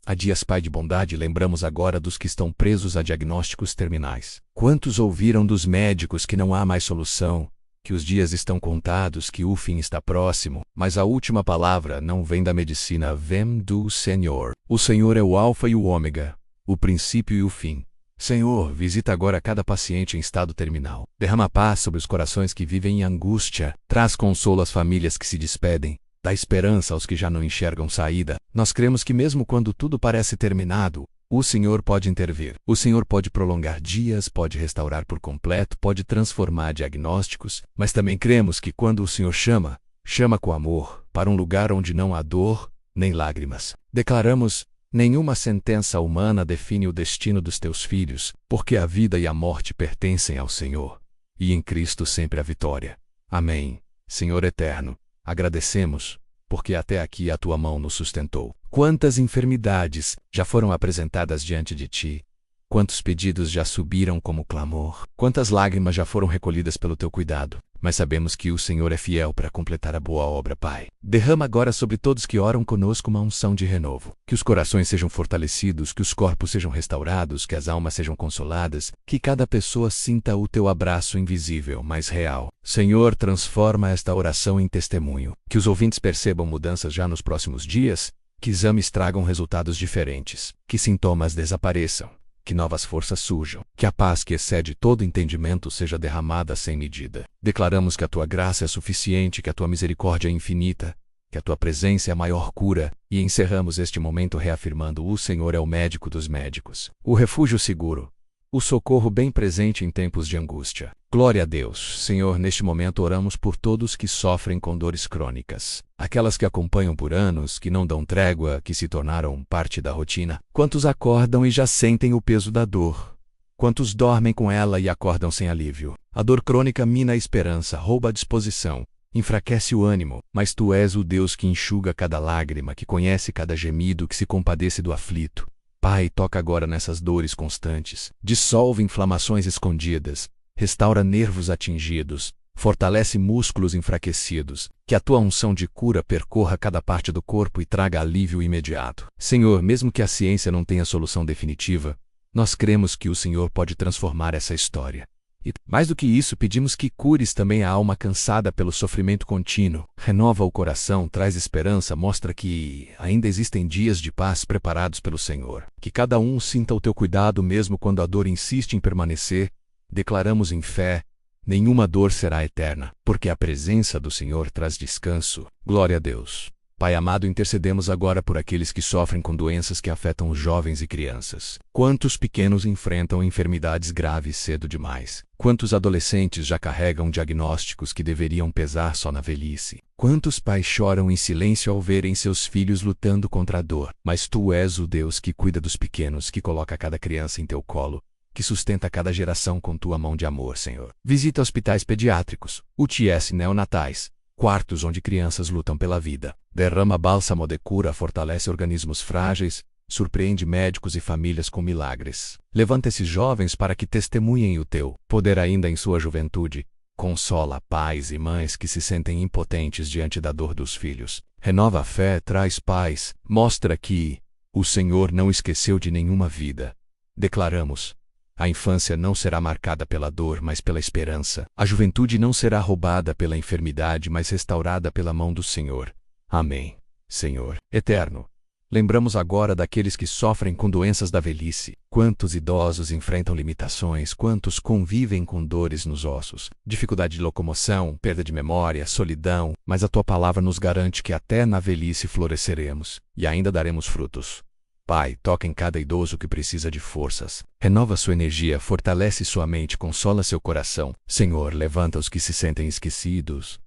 a Dias, Pai de bondade. Lembramos agora dos que estão presos a diagnósticos terminais. Quantos ouviram dos médicos que não há mais solução, que os dias estão contados, que o fim está próximo, mas a última palavra não vem da medicina, vem do Senhor. O Senhor é o Alfa e o Ômega, o princípio e o fim. Senhor, visita agora cada paciente em estado terminal. Derrama paz sobre os corações que vivem em angústia. Traz consolo às famílias que se despedem. Dá esperança aos que já não enxergam saída. Nós cremos que mesmo quando tudo parece terminado, o Senhor pode intervir. O Senhor pode prolongar dias, pode restaurar por completo, pode transformar diagnósticos, mas também cremos que quando o Senhor chama, chama com amor, para um lugar onde não há dor, nem lágrimas. Declaramos: nenhuma sentença humana define o destino dos teus filhos, porque a vida e a morte pertencem ao Senhor, e em Cristo sempre a vitória. Amém. Senhor eterno, agradecemos, porque até aqui a tua mão nos sustentou. Quantas enfermidades já foram apresentadas diante de ti? Quantos pedidos já subiram como clamor? Quantas lágrimas já foram recolhidas pelo teu cuidado? Mas sabemos que o Senhor é fiel para completar a boa obra, Pai. Derrama agora sobre todos que oram conosco uma unção de renovo. Que os corações sejam fortalecidos, que os corpos sejam restaurados, que as almas sejam consoladas, que cada pessoa sinta o teu abraço invisível, mas real. Senhor, transforma esta oração em testemunho. Que os ouvintes percebam mudanças já nos próximos dias, que exames tragam resultados diferentes, que sintomas desapareçam, que novas forças surjam, que a paz que excede todo entendimento seja derramada sem medida. Declaramos que a tua graça é suficiente, que a tua misericórdia é infinita, que a tua presença é a maior cura, e encerramos este momento reafirmando: o Senhor é o médico dos médicos, o refúgio seguro, o socorro bem presente em tempos de angústia. Glória a Deus. Senhor, neste momento oramos por todos que sofrem com dores crônicas, aquelas que acompanham por anos, que não dão trégua, que se tornaram parte da rotina. Quantos acordam e já sentem o peso da dor? Quantos dormem com ela e acordam sem alívio? A dor crônica mina a esperança, rouba a disposição, enfraquece o ânimo, mas tu és o Deus que enxuga cada lágrima, que conhece cada gemido, que se compadece do aflito. Pai, toca agora nessas dores constantes, dissolve inflamações escondidas, restaura nervos atingidos, fortalece músculos enfraquecidos, que a tua unção de cura percorra cada parte do corpo e traga alívio imediato. Senhor, mesmo que a ciência não tenha solução definitiva, nós cremos que o Senhor pode transformar essa história. E, mais do que isso, pedimos que cures também a alma cansada pelo sofrimento contínuo. Renova o coração, traz esperança, mostra que ainda existem dias de paz preparados pelo Senhor. Que cada um sinta o teu cuidado mesmo quando a dor insiste em permanecer. Declaramos em fé: nenhuma dor será eterna, porque a presença do Senhor traz descanso. Glória a Deus. Pai amado, intercedemos agora por aqueles que sofrem com doenças que afetam os jovens e crianças. Quantos pequenos enfrentam enfermidades graves cedo demais? Quantos adolescentes já carregam diagnósticos que deveriam pesar só na velhice? Quantos pais choram em silêncio ao verem seus filhos lutando contra a dor? Mas tu és o Deus que cuida dos pequenos, que coloca cada criança em teu colo, que sustenta cada geração com tua mão de amor, Senhor. Visita hospitais pediátricos, UTS neonatais, quartos onde crianças lutam pela vida. Derrama bálsamo de cura, fortalece organismos frágeis, surpreende médicos e famílias com milagres. Levanta esses jovens para que testemunhem o teu poder ainda em sua juventude. Consola pais e mães que se sentem impotentes diante da dor dos filhos. Renova a fé, traz paz, mostra que o Senhor não esqueceu de nenhuma vida. Declaramos: a infância não será marcada pela dor, mas pela esperança. A juventude não será roubada pela enfermidade, mas restaurada pela mão do Senhor. Amém. Senhor eterno, lembramos agora daqueles que sofrem com doenças da velhice. Quantos idosos enfrentam limitações, quantos convivem com dores nos ossos, dificuldade de locomoção, perda de memória, solidão, mas a tua palavra nos garante que até na velhice floresceremos e ainda daremos frutos. Pai, toca em cada idoso que precisa de forças. Renova sua energia, fortalece sua mente, consola seu coração. Senhor, levanta os que se sentem esquecidos.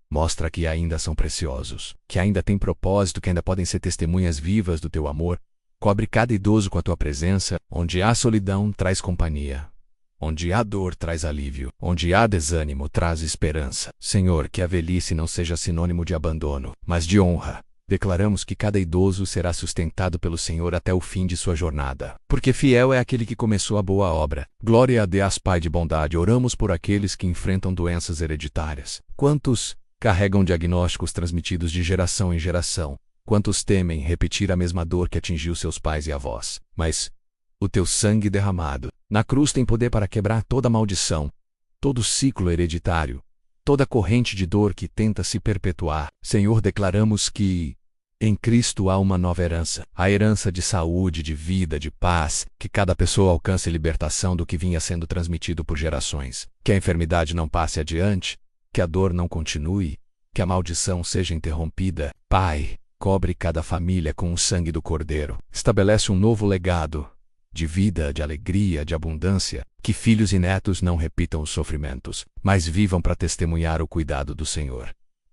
Mostra que ainda são preciosos, que ainda têm propósito, que ainda podem ser testemunhas vivas do teu amor. Cobre cada idoso com a tua presença. Onde há solidão, traz companhia. Onde há dor, traz alívio. Onde há desânimo, traz esperança. Senhor, que a velhice não seja sinônimo de abandono, mas de honra. Declaramos que cada idoso será sustentado pelo Senhor até o fim de sua jornada. Porque fiel é aquele que começou a boa obra. Glória a Deus, Pai de bondade. Oramos por aqueles que enfrentam doenças hereditárias. Quantos carregam diagnósticos transmitidos de geração em geração? Quantos temem repetir a mesma dor que atingiu seus pais e avós? Mas o teu sangue derramado na cruz tem poder para quebrar toda maldição, todo ciclo hereditário, toda corrente de dor que tenta se perpetuar. Senhor, declaramos que em Cristo há uma nova herança, a herança de saúde, de vida, de paz, que cada pessoa alcance libertação do que vinha sendo transmitido por gerações, que a enfermidade não passe adiante, que a dor não continue, que a maldição seja interrompida. Pai, cobre cada família com o sangue do Cordeiro. Estabelece um novo legado de vida, de alegria, de abundância, que filhos e netos não repitam os sofrimentos, mas vivam para testemunhar o cuidado do Senhor.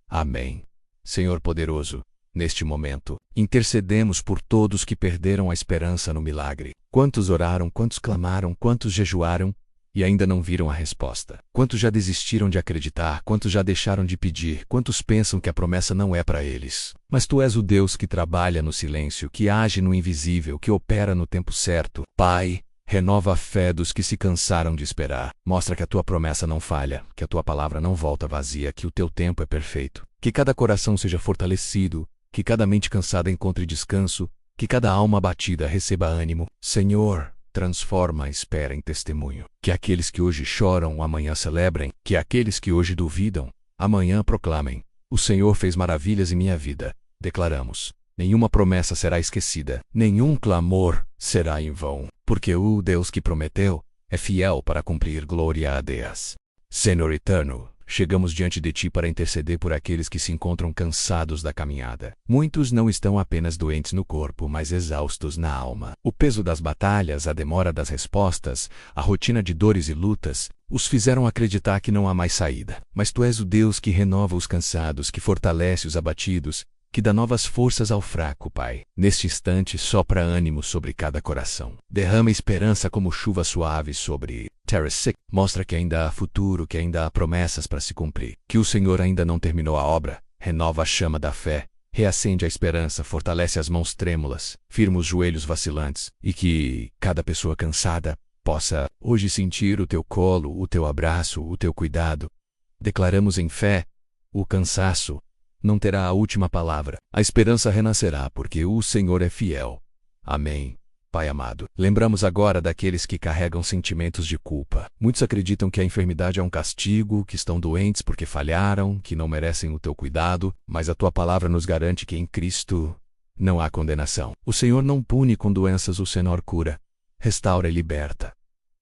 Amém. Senhor poderoso, neste momento, intercedemos por todos que perderam a esperança no milagre. Quantos oraram, quantos clamaram, quantos jejuaram e ainda não viram a resposta? Quantos já desistiram de acreditar, quantos já deixaram de pedir, quantos pensam que a promessa não é para eles? Mas Tu és o Deus que trabalha no silêncio, que age no invisível, que opera no tempo certo. Pai, renova a fé dos que se cansaram de esperar. Mostra que a Tua promessa não falha, que a Tua palavra não volta vazia, que o Teu tempo é perfeito. Que cada coração seja fortalecido, que cada mente cansada encontre descanso, que cada alma abatida receba ânimo. Senhor, transforma a espera em testemunho. Que aqueles que hoje choram, amanhã celebrem. Que aqueles que hoje duvidam, amanhã proclamem: o Senhor fez maravilhas em minha vida. Declaramos: nenhuma promessa será esquecida, nenhum clamor será em vão, porque o Deus que prometeu é fiel para cumprir. Glória a Deus. Senhor eterno, chegamos diante de Ti para interceder por aqueles que se encontram cansados da caminhada. Muitos não estão apenas doentes no corpo, mas exaustos na alma. O peso das batalhas, a demora das respostas, a rotina de dores e lutas, os fizeram acreditar que não há mais saída. Mas Tu és o Deus que renova os cansados, que fortalece os abatidos, que dá novas forças ao fraco, Pai. Neste instante, sopra ânimo sobre cada coração. Derrama esperança como chuva suave sobre terra seca. Mostra que ainda há futuro, que ainda há promessas para se cumprir. Que o Senhor ainda não terminou a obra. Renova a chama da fé. Reacende a esperança, fortalece as mãos trêmulas, firma os joelhos vacilantes. E que cada pessoa cansada possa hoje sentir o Teu colo, o Teu abraço, o Teu cuidado. Declaramos em fé: o cansaço não terá a última palavra. A esperança renascerá, porque o Senhor é fiel. Amém. Pai amado, lembramos agora daqueles que carregam sentimentos de culpa. Muitos acreditam que a enfermidade é um castigo, que estão doentes porque falharam, que não merecem o Teu cuidado, mas a Tua palavra nos garante que em Cristo não há condenação. O Senhor não pune com doenças, o Senhor cura, restaura e liberta.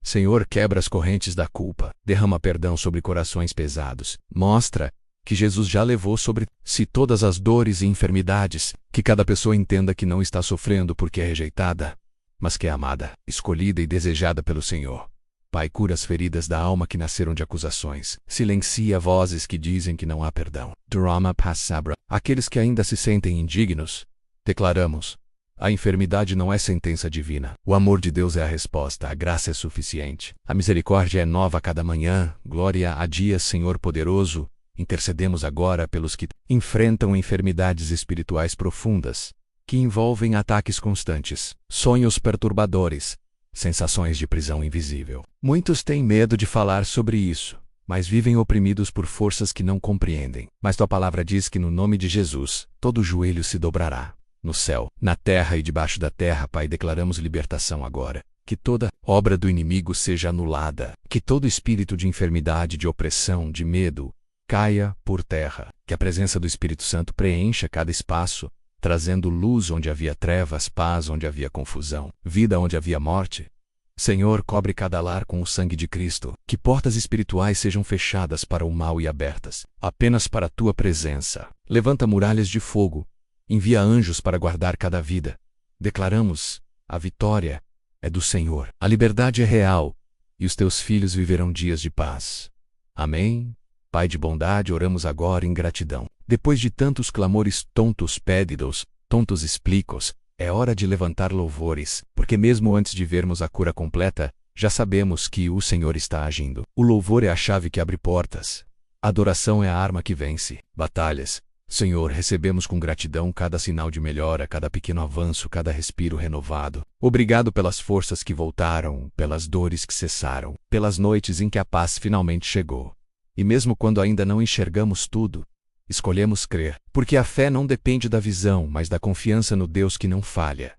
Senhor, quebra as correntes da culpa, derrama perdão sobre corações pesados. Mostra que Jesus já levou sobre si todas as dores e enfermidades, que cada pessoa entenda que não está sofrendo porque é rejeitada, mas que é amada, escolhida e desejada pelo Senhor. Pai, cura as feridas da alma que nasceram de acusações. Silencia vozes que dizem que não há perdão. Drama passabra. Aqueles que ainda se sentem indignos, declaramos: a enfermidade não é sentença divina. O amor de Deus é a resposta, a graça é suficiente. A misericórdia é nova a cada manhã. Glória a Dia, Senhor poderoso. Intercedemos agora pelos que enfrentam enfermidades espirituais profundas, que envolvem ataques constantes, sonhos perturbadores, sensações de prisão invisível. Muitos têm medo de falar sobre isso, mas vivem oprimidos por forças que não compreendem. Mas Tua palavra diz que no nome de Jesus, todo joelho se dobrará, no céu, na terra e debaixo da terra. Pai, declaramos libertação agora. Que toda obra do inimigo seja anulada, que todo espírito de enfermidade, de opressão, de medo, caia por terra. Que a presença do Espírito Santo preencha cada espaço, trazendo luz onde havia trevas, paz onde havia confusão, vida onde havia morte. Senhor, cobre cada lar com o sangue de Cristo. Que portas espirituais sejam fechadas para o mal e abertas apenas para a Tua presença. Levanta muralhas de fogo. Envia anjos para guardar cada vida. Declaramos: a vitória é do Senhor. A liberdade é real e os Teus filhos viverão dias de paz. Amém. Pai de bondade, oramos agora em gratidão. Depois de tantos clamores tontos pédidos, tontos explicos, é hora de levantar louvores, porque mesmo antes de vermos a cura completa, já sabemos que o Senhor está agindo. O louvor é a chave que abre portas. A adoração é a arma que vence batalhas. Senhor, recebemos com gratidão cada sinal de melhora, cada pequeno avanço, cada respiro renovado. Obrigado pelas forças que voltaram, pelas dores que cessaram, pelas noites em que a paz finalmente chegou. E mesmo quando ainda não enxergamos tudo, escolhemos crer, porque a fé não depende da visão, mas da confiança no Deus que não falha.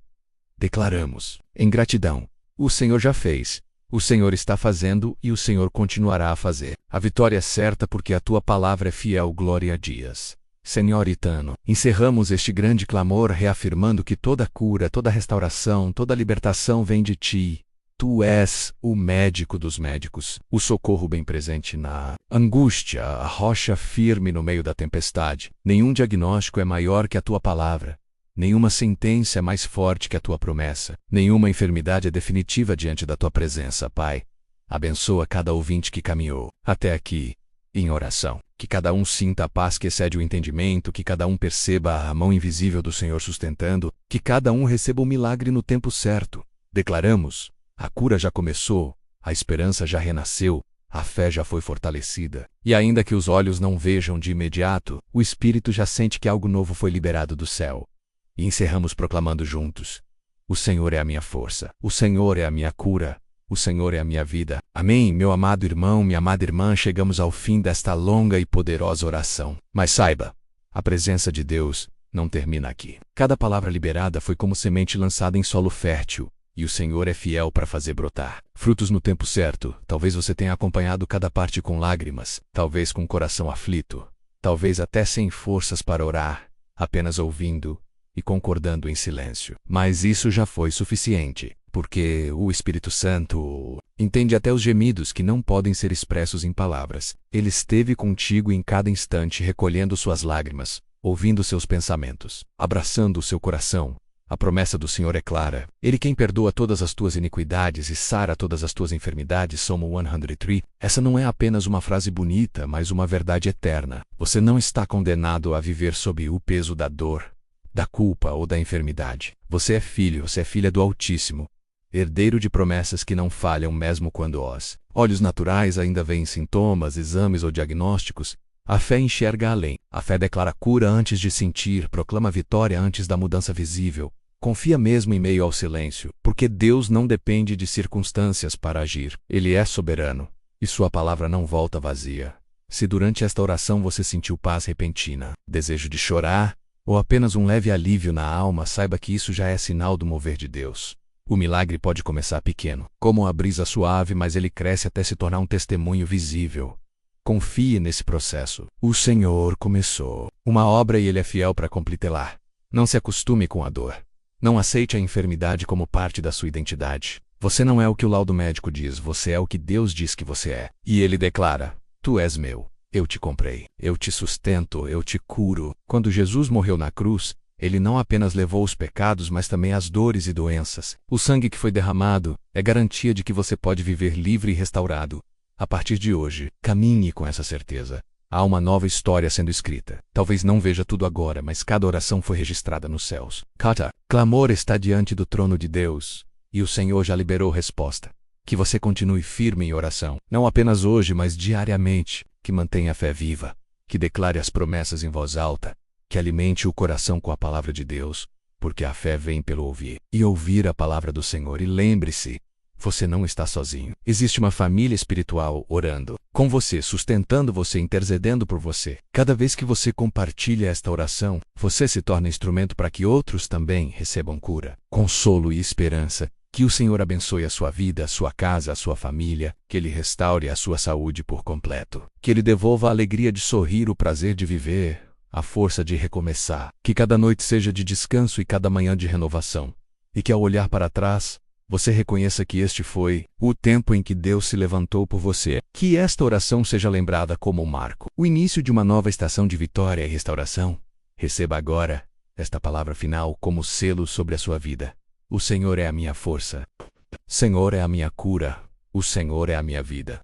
Declaramos, em gratidão, o Senhor já fez, o Senhor está fazendo e o Senhor continuará a fazer. A vitória é certa porque a tua palavra é fiel. Glória a Dias. Senhor Itano, encerramos este grande clamor reafirmando que toda cura, toda restauração, toda libertação vem de Ti. Tu és o médico dos médicos, o socorro bem presente na angústia, a rocha firme no meio da tempestade. Nenhum diagnóstico é maior que a Tua palavra. Nenhuma sentença é mais forte que a Tua promessa. Nenhuma enfermidade é definitiva diante da Tua presença, Pai. Abençoa cada ouvinte que caminhou até aqui, em oração. Que cada um sinta a paz que excede o entendimento, que cada um perceba a mão invisível do Senhor sustentando, que cada um receba o milagre no tempo certo. Declaramos, a cura já começou, a esperança já renasceu, a fé já foi fortalecida. E ainda que os olhos não vejam de imediato, o Espírito já sente que algo novo foi liberado do céu. E encerramos proclamando juntos, o Senhor é a minha força, o Senhor é a minha cura. O Senhor é a minha vida. Amém, meu amado irmão, minha amada irmã, chegamos ao fim desta longa e poderosa oração. Mas saiba, a presença de Deus não termina aqui. Cada palavra liberada foi como semente lançada em solo fértil, e o Senhor é fiel para fazer brotar frutos no tempo certo. Talvez você tenha acompanhado cada parte com lágrimas, talvez com o coração aflito, talvez até sem forças para orar, apenas ouvindo e concordando em silêncio. Mas isso já foi suficiente. Porque o Espírito Santo entende até os gemidos que não podem ser expressos em palavras. Ele esteve contigo em cada instante, recolhendo suas lágrimas, ouvindo seus pensamentos, abraçando o seu coração. A promessa do Senhor é clara. Ele quem perdoa todas as tuas iniquidades e sara todas as tuas enfermidades. Salmo 103. Essa não é apenas uma frase bonita, mas uma verdade eterna. Você não está condenado a viver sob o peso da dor, da culpa ou da enfermidade. Você é filho, você é filha do Altíssimo. Herdeiro de promessas que não falham mesmo quando os olhos naturais ainda veem sintomas, exames ou diagnósticos. A fé enxerga além. A fé declara cura antes de sentir, proclama vitória antes da mudança visível. Confia mesmo em meio ao silêncio, porque Deus não depende de circunstâncias para agir. Ele é soberano, e sua palavra não volta vazia. Se durante esta oração você sentiu paz repentina, desejo de chorar, ou apenas um leve alívio na alma, saiba que isso já é sinal do mover de Deus. O milagre pode começar pequeno, como uma brisa suave, mas ele cresce até se tornar um testemunho visível. Confie nesse processo. O Senhor começou uma obra e Ele é fiel para completá-la. Não se acostume com a dor. Não aceite a enfermidade como parte da sua identidade. Você não é o que o laudo médico diz, você é o que Deus diz que você é. E Ele declara, tu és meu, eu te comprei, eu te sustento, eu te curo. Quando Jesus morreu na cruz, Ele não apenas levou os pecados, mas também as dores e doenças. O sangue que foi derramado é garantia de que você pode viver livre e restaurado. A partir de hoje, caminhe com essa certeza. Há uma nova história sendo escrita. Talvez não veja tudo agora, mas cada oração foi registrada nos céus. Cada clamor está diante do trono de Deus, e o Senhor já liberou resposta. Que você continue firme em oração, não apenas hoje, mas diariamente. Que mantenha a fé viva, que declare as promessas em voz alta, que alimente o coração com a palavra de Deus, porque a fé vem pelo ouvir, e ouvir a palavra do Senhor. E lembre-se, você não está sozinho. Existe uma família espiritual orando com você, sustentando você, intercedendo por você. Cada vez que você compartilha esta oração, você se torna instrumento para que outros também recebam cura, consolo e esperança. Que o Senhor abençoe a sua vida, a sua casa, a sua família, que Ele restaure a sua saúde por completo, que Ele devolva a alegria de sorrir, o prazer de viver, a força de recomeçar, que cada noite seja de descanso e cada manhã de renovação, e que ao olhar para trás, você reconheça que este foi o tempo em que Deus se levantou por você. Que esta oração seja lembrada como um marco, o início de uma nova estação de vitória e restauração. Receba agora esta palavra final como selo sobre a sua vida. O Senhor é a minha força. Senhor é a minha cura. O Senhor é a minha vida.